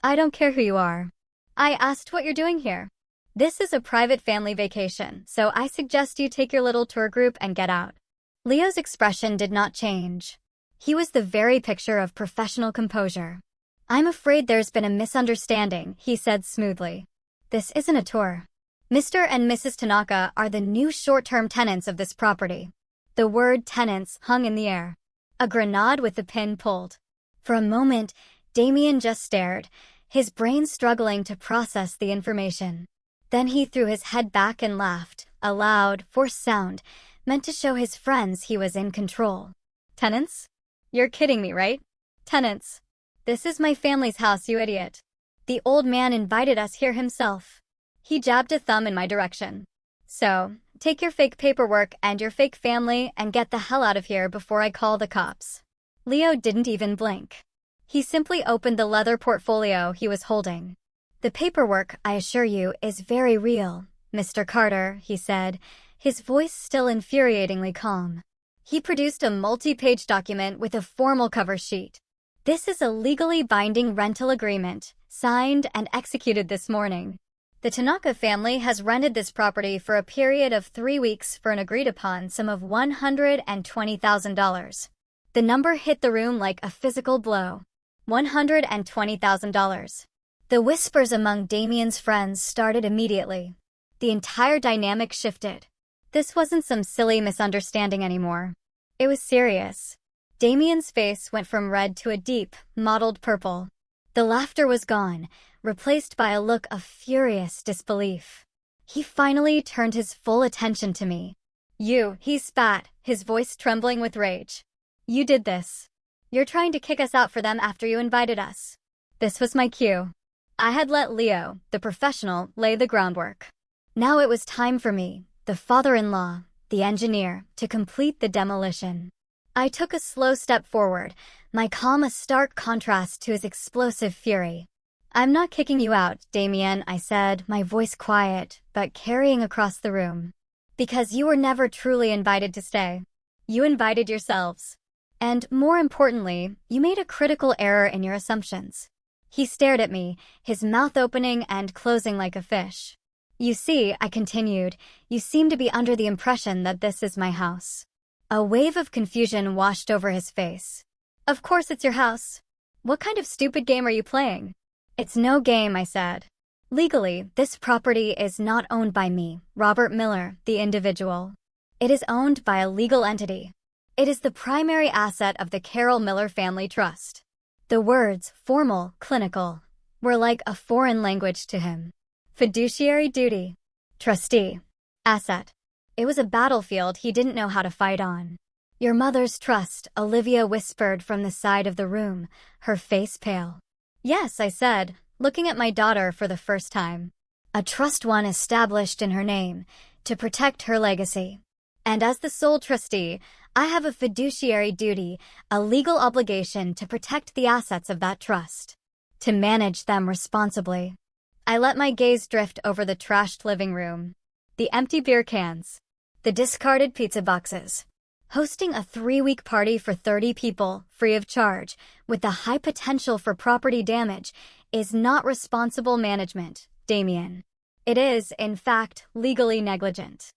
"I don't care who you are. I asked what you're doing here. This is a private family vacation, so I suggest you take your little tour group and get out." Leo's expression did not change. He was the very picture of professional composure. "I'm afraid there's been a misunderstanding," he said smoothly. "This isn't a tour. Mr. and Mrs. Tanaka are the new short-term tenants of this property." The word tenants hung in the air. A grenade with the pin pulled. For a moment, Damien just stared, his brain struggling to process the information. Then he threw his head back and laughed, a loud, forced sound, meant to show his friends he was in control. "Tenants? You're kidding me, right? Tenants. This is my family's house, you idiot. The old man invited us here himself." He jabbed a thumb in my direction. "So, take your fake paperwork and your fake family and get the hell out of here before I call the cops." Leo didn't even blink. He simply opened the leather portfolio he was holding. "The paperwork, I assure you, is very real, Mr. Carter," he said, his voice still infuriatingly calm. He produced a multi-page document with a formal cover sheet. "This is a legally binding rental agreement, signed and executed this morning. The Tanaka family has rented this property for a period of 3 weeks for an agreed-upon sum of $120,000. The number hit the room like a physical blow. $120,000. The whispers among Damien's friends started immediately. The entire dynamic shifted. This wasn't some silly misunderstanding anymore. It was serious. Damien's face went from red to a deep, mottled purple. The laughter was gone, replaced by a look of furious disbelief. He finally turned his full attention to me. "You," he spat, his voice trembling with rage. "You did this. You're trying to kick us out for them after you invited us." This was my cue. I had let Leo, the professional, lay the groundwork. Now it was time for me, the father-in-law, the engineer, to complete the demolition. I took a slow step forward, my calm a stark contrast to his explosive fury. "I'm not kicking you out, Damien," I said, my voice quiet, but carrying across the room. "Because you were never truly invited to stay. You invited yourselves. And, more importantly, you made a critical error in your assumptions." He stared at me, his mouth opening and closing like a fish. "You see," I continued, "you seem to be under the impression that this is my house." A wave of confusion washed over his face. "Of course it's your house. What kind of stupid game are you playing?" "It's no game," I said. "Legally, this property is not owned by me, Robert Miller, the individual. It is owned by a legal entity. It is the primary asset of the Carroll Miller Family Trust. The words, formal, clinical, were like a foreign language to him. Fiduciary duty. Trustee. Asset. It was a battlefield he didn't know how to fight on. Your mother's trust, Olivia whispered from the side of the room, her face pale. Yes, I said, looking at my daughter for the first time. A trust one established in her name, to protect her legacy. And as the sole trustee, I have a fiduciary duty, a legal obligation to protect the assets of that trust. To manage them responsibly. I let my gaze drift over the trashed living room. The empty beer cans. The discarded pizza boxes. Hosting a 3-week party for 30 people, free of charge, with the high potential for property damage, is not responsible management, Damien. It is, in fact, legally negligent.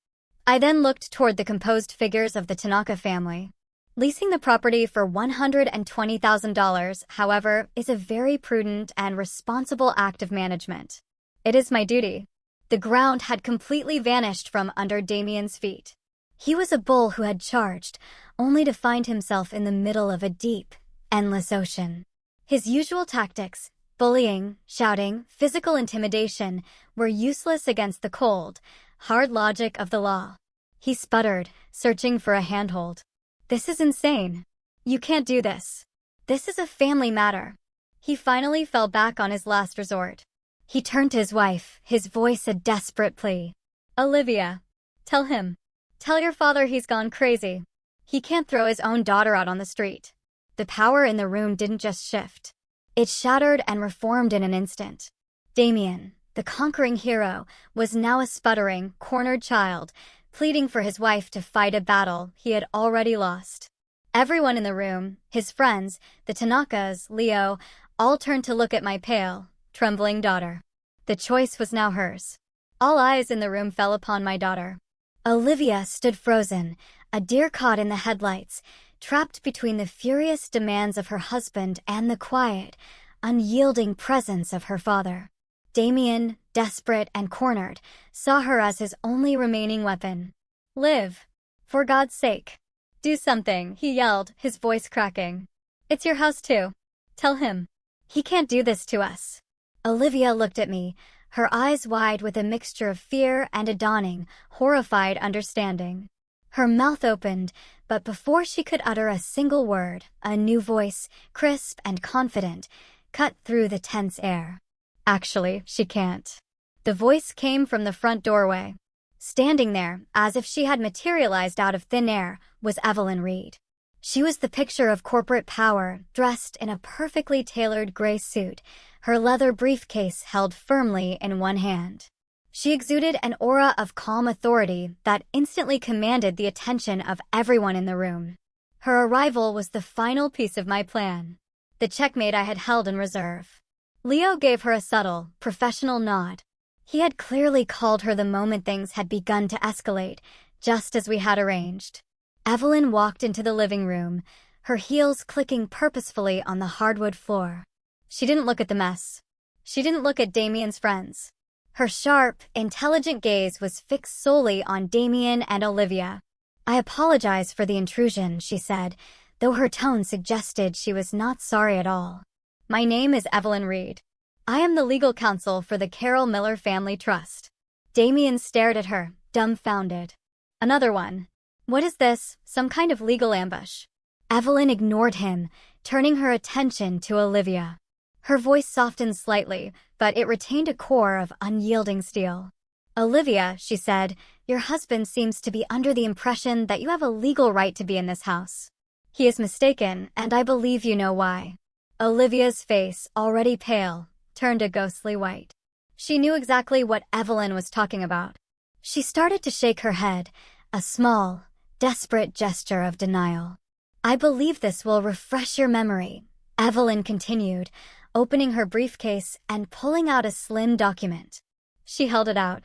I then looked toward the composed figures of the Tanaka family. Leasing the property for $120,000, however, is a very prudent and responsible act of management. It is my duty. The ground had completely vanished from under Damien's feet. He was a bull who had charged, only to find himself in the middle of a deep, endless ocean. His usual tactics, bullying, shouting, physical intimidation, were useless against the cold, hard logic of the law. He sputtered, searching for a handhold. This is insane. You can't do this. This is a family matter. He finally fell back on his last resort. He turned to his wife, his voice a desperate plea. Olivia, tell him. Tell your father he's gone crazy. He can't throw his own daughter out on the street. The power in the room didn't just shift. It shattered and reformed in an instant. Damien, the conquering hero, was now a sputtering, cornered child, pleading for his wife to fight a battle he had already lost. Everyone in the room, his friends, the Tanakas, Leo, all turned to look at my pale, trembling daughter. The choice was now hers. All eyes in the room fell upon my daughter. Olivia stood frozen, a deer caught in the headlights, trapped between the furious demands of her husband and the quiet, unyielding presence of her father. Damien, desperate and cornered, saw her as his only remaining weapon. Live. For God's sake. Do something, he yelled, his voice cracking. It's your house too. Tell him. He can't do this to us. Olivia looked at me, her eyes wide with a mixture of fear and a dawning, horrified understanding. Her mouth opened, but before she could utter a single word, a new voice, crisp and confident, cut through the tense air. Actually, she can't. The voice came from the front doorway. Standing there, as if she had materialized out of thin air, was Evelyn Reed. She was the picture of corporate power, dressed in a perfectly tailored gray suit, her leather briefcase held firmly in one hand. She exuded an aura of calm authority that instantly commanded the attention of everyone in the room. Her arrival was the final piece of my plan, the checkmate I had held in reserve. Leo gave her a subtle, professional nod. He had clearly called her the moment things had begun to escalate, just as we had arranged. Evelyn walked into the living room, her heels clicking purposefully on the hardwood floor. She didn't look at the mess. She didn't look at Damien's friends. Her sharp, intelligent gaze was fixed solely on Damien and Olivia. I apologize for the intrusion, she said, though her tone suggested she was not sorry at all. My name is Evelyn Reed. I am the legal counsel for the Carroll Miller Family Trust. Damien stared at her, dumbfounded. Another one. What is this, some kind of legal ambush? Evelyn ignored him, turning her attention to Olivia. Her voice softened slightly, but it retained a core of unyielding steel. Olivia, she said, your husband seems to be under the impression that you have a legal right to be in this house. He is mistaken, and I believe you know why. Olivia's face, already pale, turned a ghostly white. She knew exactly what Evelyn was talking about. She started to shake her head, a small, desperate gesture of denial. I believe this will refresh your memory, Evelyn continued, opening her briefcase and pulling out a slim document. She held it out.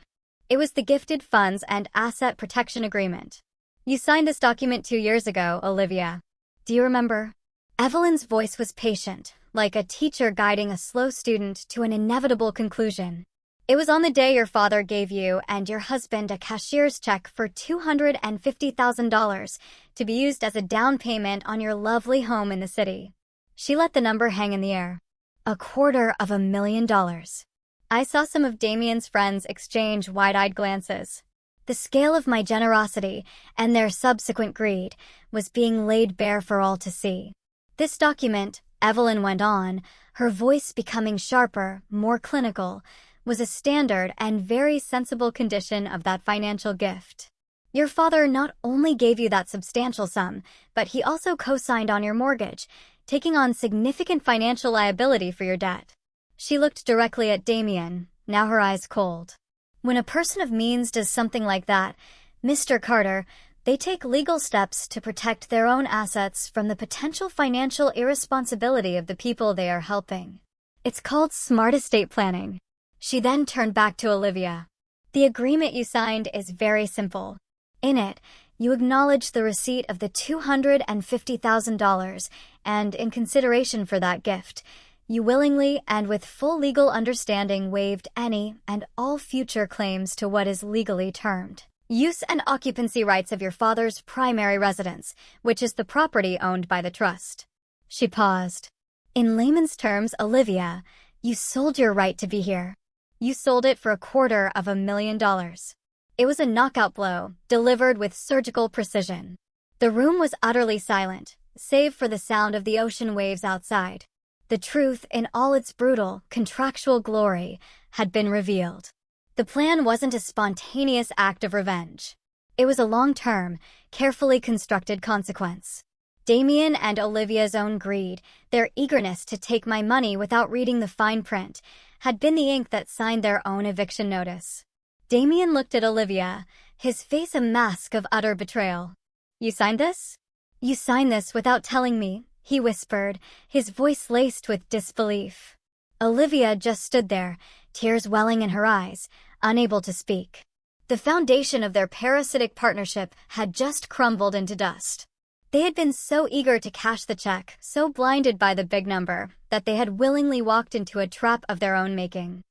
It was the Gifted Funds and Asset Protection Agreement. You signed this document 2 years ago, Olivia. Do you remember? Evelyn's voice was patient, like a teacher guiding a slow student to an inevitable conclusion. It was on the day your father gave you and your husband a cashier's check for $250,000 to be used as a down payment on your lovely home in the city. She let the number hang in the air. $250,000. I saw some of Damien's friends exchange wide-eyed glances. The scale of my generosity and their subsequent greed was being laid bare for all to see. This document, Evelyn went on, her voice becoming sharper, more clinical, was a standard and very sensible condition of that financial gift. Your father not only gave you that substantial sum, but he also co-signed on your mortgage, taking on significant financial liability for your debt. She looked directly at Damien, now her eyes cold. When a person of means does something like that, Mr. Carter, they take legal steps to protect their own assets from the potential financial irresponsibility of the people they are helping. It's called smart estate planning. She then turned back to Olivia. The agreement you signed is very simple. In it, you acknowledge the receipt of the $250,000, and in consideration for that gift, you willingly and with full legal understanding waived any and all future claims to what is legally termed use and occupancy rights of your father's primary residence, which is the property owned by the trust. She paused. In layman's terms, Olivia, you sold your right to be here. You sold it for $250,000. It was a knockout blow, delivered with surgical precision. The room was utterly silent, save for the sound of the ocean waves outside. The truth, in all its brutal, contractual glory, had been revealed. The plan wasn't a spontaneous act of revenge. It was a long-term, carefully constructed consequence. Damien and Olivia's own greed, their eagerness to take my money without reading the fine print, had been the ink that signed their own eviction notice. Damien looked at Olivia, his face a mask of utter betrayal. You signed this? You signed this without telling me, he whispered, his voice laced with disbelief. Olivia just stood there, tears welling in her eyes, unable to speak. The foundation of their parasitic partnership had just crumbled into dust. They had been so eager to cash the check, so blinded by the big number, that they had willingly walked into a trap of their own making.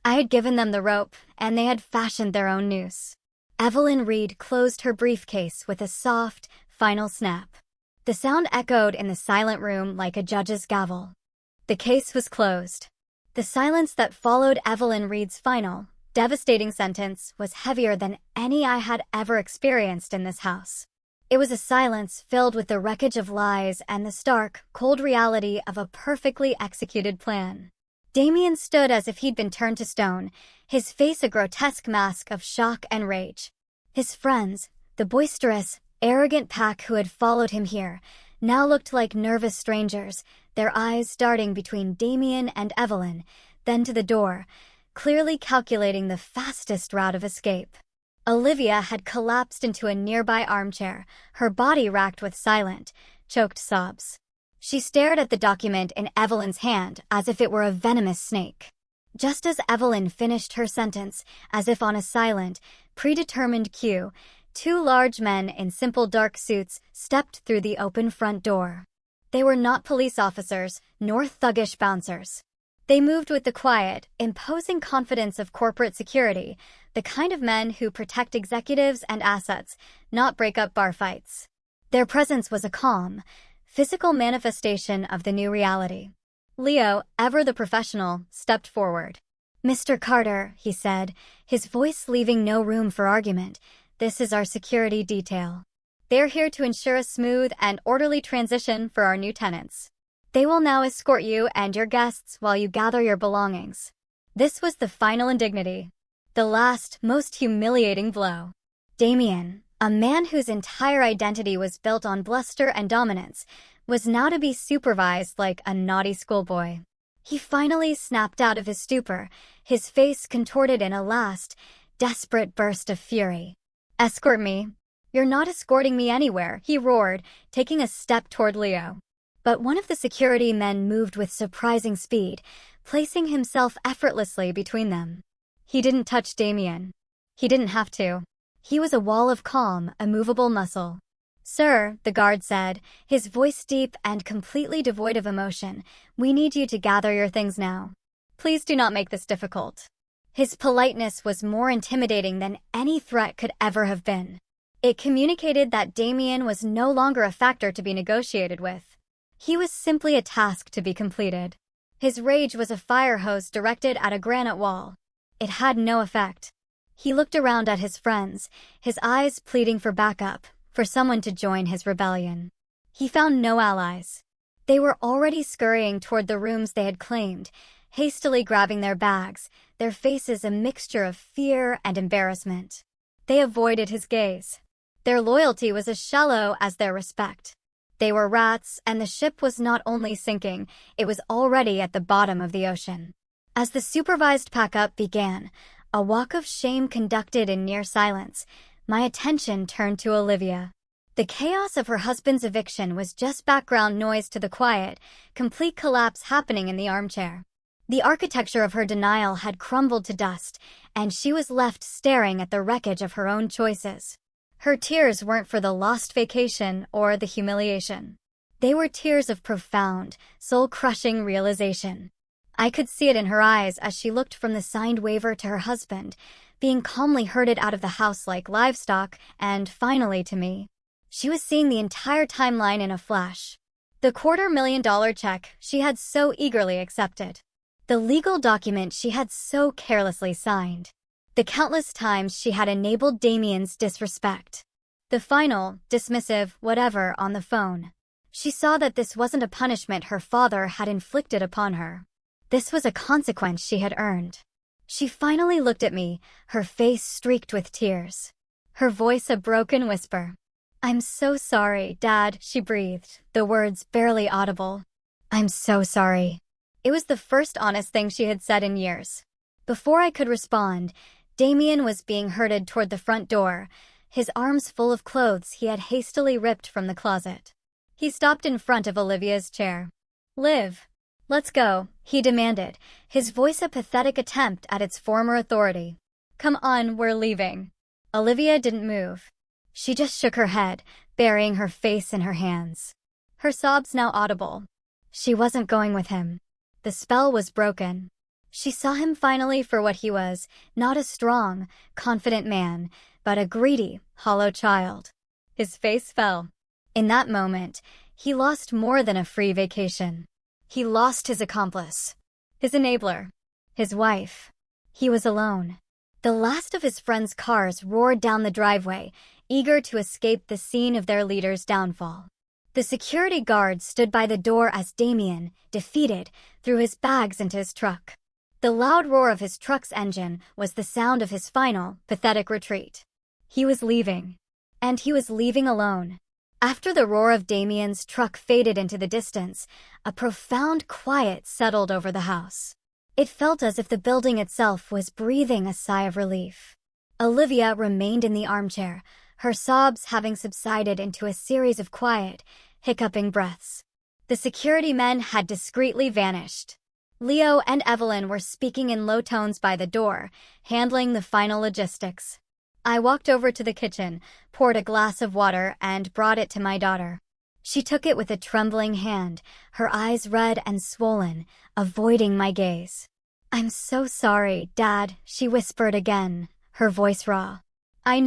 I had given them the rope, and they had fashioned their own noose. Evelyn Reed closed her briefcase with a soft, final snap. The sound echoed in the silent room like a judge's gavel. The case was closed. The silence that followed Evelyn Reed's final, devastating sentence was heavier than any I had ever experienced in this house. It was a silence filled with the wreckage of lies and the stark, cold reality of a perfectly executed plan. Damien stood as if he'd been turned to stone, his face a grotesque mask of shock and rage. His friends, the boisterous, arrogant pack who had followed him here, now looked like nervous strangers, their eyes darting between Damien and Evelyn, then to the door, clearly calculating the fastest route of escape. Olivia had collapsed into a nearby armchair, her body racked with silent, choked sobs. She stared at the document in Evelyn's hand as if it were a venomous snake. Just as Evelyn finished her sentence, as if on a silent, predetermined cue, two large men in simple dark suits stepped through the open front door. They were not police officers, nor thuggish bouncers. They moved with the quiet, imposing confidence of corporate security, the kind of men who protect executives and assets, not break up bar fights. Their presence was a calm, physical manifestation of the new reality. Leo, ever the professional, stepped forward. "Mr. Carter," he said, his voice leaving no room for argument, "this is our security detail. They're here to ensure a smooth and orderly transition for our new tenants. They will now escort you and your guests while you gather your belongings." This was the final indignity. The last, most humiliating blow. Damien, a man whose entire identity was built on bluster and dominance, was now to be supervised like a naughty schoolboy. He finally snapped out of his stupor, his face contorted in a last, desperate burst of fury. "Escort me? You're not escorting me anywhere," he roared, taking a step toward Leo. But one of the security men moved with surprising speed, placing himself effortlessly between them. He didn't touch Damien. He didn't have to. He was a wall of calm, immovable muscle. "Sir," the guard said, his voice deep and completely devoid of emotion, "we need you to gather your things now. Please do not make this difficult." His politeness was more intimidating than any threat could ever have been. It communicated that Damien was no longer a factor to be negotiated with. He was simply a task to be completed. His rage was a fire hose directed at a granite wall. It had no effect. He looked around at his friends, his eyes pleading for backup, for someone to join his rebellion. He found no allies. They were already scurrying toward the rooms they had claimed, hastily grabbing their bags, their faces a mixture of fear and embarrassment. They avoided his gaze. Their loyalty was as shallow as their respect. They were rats, and the ship was not only sinking, it was already at the bottom of the ocean. As the supervised pack-up began, a walk of shame conducted in near silence, my attention turned to Olivia. The chaos of her husband's eviction was just background noise to the quiet, complete collapse happening in the armchair. The architecture of her denial had crumbled to dust, and she was left staring at the wreckage of her own choices. Her tears weren't for the lost vacation or the humiliation. They were tears of profound, soul-crushing realization. I could see it in her eyes as she looked from the signed waiver to her husband, being calmly herded out of the house like livestock, and finally to me. She was seeing the entire timeline in a flash. The $250,000 check she had so eagerly accepted. The legal document she had so carelessly signed. The countless times she had enabled Damien's disrespect. The final, dismissive whatever on the phone. She saw that this wasn't a punishment her father had inflicted upon her. This was a consequence she had earned. She finally looked at me, her face streaked with tears. Her voice a broken whisper. "I'm so sorry, Dad," she breathed, the words barely audible. "I'm so sorry." It was the first honest thing she had said in years. Before I could respond, Damien was being herded toward the front door, his arms full of clothes he had hastily ripped from the closet. He stopped in front of Olivia's chair. "Liv, let's go," he demanded, his voice a pathetic attempt at its former authority. "Come on, we're leaving." Olivia didn't move. She just shook her head, burying her face in her hands. Her sobs now audible. She wasn't going with him. The spell was broken. She saw him finally for what he was, not a strong, confident man, but a greedy, hollow child. His face fell. In that moment, he lost more than a free vacation. He lost his accomplice, his enabler, his wife. He was alone. The last of his friends' cars roared down the driveway, eager to escape the scene of their leader's downfall. The security guard stood by the door as Damien, defeated, threw his bags into his truck. The loud roar of his truck's engine was the sound of his final, pathetic retreat. He was leaving. And he was leaving alone. After the roar of Damien's truck faded into the distance, a profound quiet settled over the house. It felt as if the building itself was breathing a sigh of relief. Olivia remained in the armchair, her sobs having subsided into a series of quiet, hiccuping breaths. The security men had discreetly vanished. Leo and Evelyn were speaking in low tones by the door, handling the final logistics. I walked over to the kitchen, poured a glass of water, and brought it to my daughter. She took it with a trembling hand, her eyes red and swollen, avoiding my gaze. "I'm so sorry, Dad," she whispered again, her voice raw. I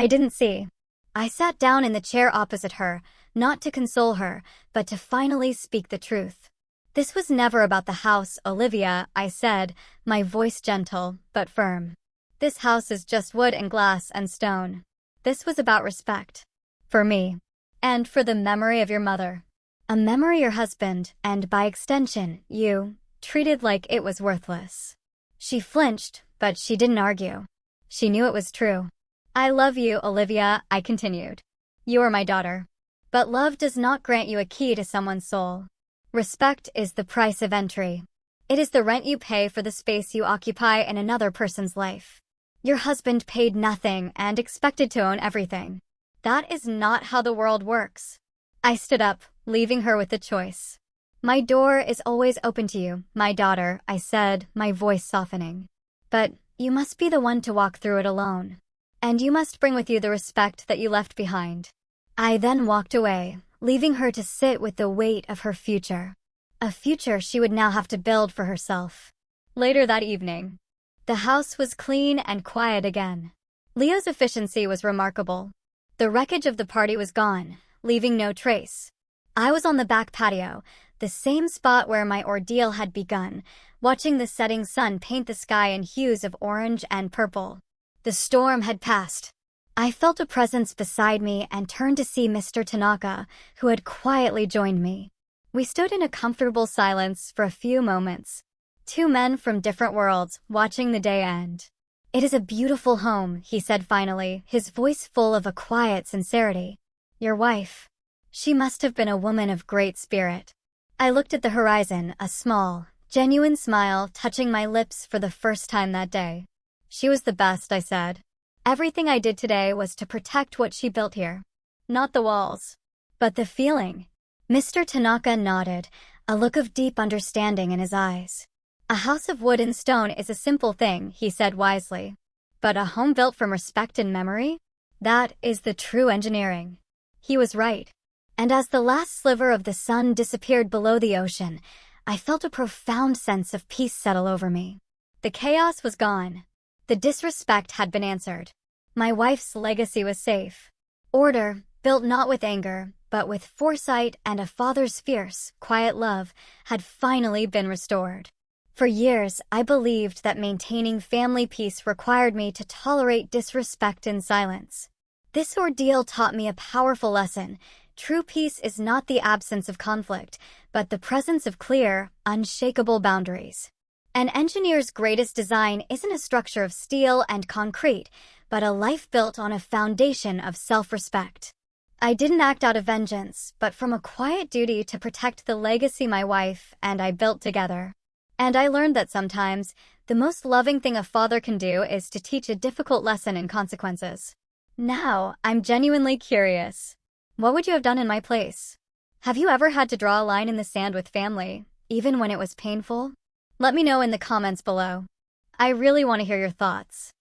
didn't see." I sat down in the chair opposite her, not to console her, but to finally speak the truth. "This was never about the house, Olivia," I said, my voice gentle, but firm. "This house is just wood and glass and stone. This was about respect. For me. And for the memory of your mother. A memory your husband, and by extension, you, treated like it was worthless." She flinched, but she didn't argue. She knew it was true. "I love you, Olivia," I continued. "You are my daughter. But love does not grant you a key to someone's soul. Respect is the price of entry. It is the rent you pay for the space you occupy in another person's life. Your husband paid nothing and expected to own everything. That is not how the world works." I stood up, leaving her with the choice. "My door is always open to you, my daughter," I said, my voice softening. "But you must be the one to walk through it alone. And you must bring with you the respect that you left behind." I then walked away, leaving her to sit with the weight of her future. A future she would now have to build for herself. Later that evening, The house was clean and quiet again. Leo's efficiency was remarkable. The wreckage of the party was gone, leaving no trace. I was on the back patio, the same spot where my ordeal had begun, watching the setting sun paint the sky in hues of orange and purple. The storm had passed. I felt a presence beside me and turned to see Mr. Tanaka, who had quietly joined me. We stood in a comfortable silence for a few moments. Two men from different worlds, watching the day end. "It is a beautiful home," he said finally, his voice full of a quiet sincerity. "Your wife. She must have been a woman of great spirit." I looked at the horizon, a small, genuine smile touching my lips for the first time that day. "She was the best," I said. "Everything I did today was to protect what she built here. Not the walls, but the feeling." Mr. Tanaka nodded, a look of deep understanding in his eyes. "A house of wood and stone is a simple thing," he said wisely. "But a home built from respect and memory? That is the true engineering." He was right. And as the last sliver of the sun disappeared below the ocean, I felt a profound sense of peace settle over me. The chaos was gone. The disrespect had been answered. My wife's legacy was safe. Order, built not with anger, but with foresight and a father's fierce, quiet love, had finally been restored. For years, I believed that maintaining family peace required me to tolerate disrespect in silence. This ordeal taught me a powerful lesson. True peace is not the absence of conflict, but the presence of clear, unshakable boundaries. An engineer's greatest design isn't a structure of steel and concrete, but a life built on a foundation of self-respect. I didn't act out of vengeance, but from a quiet duty to protect the legacy my wife and I built together. And I learned that sometimes, the most loving thing a father can do is to teach a difficult lesson in consequences. Now, I'm genuinely curious. What would you have done in my place? Have you ever had to draw a line in the sand with family, even when it was painful? Let me know in the comments below. I really want to hear your thoughts.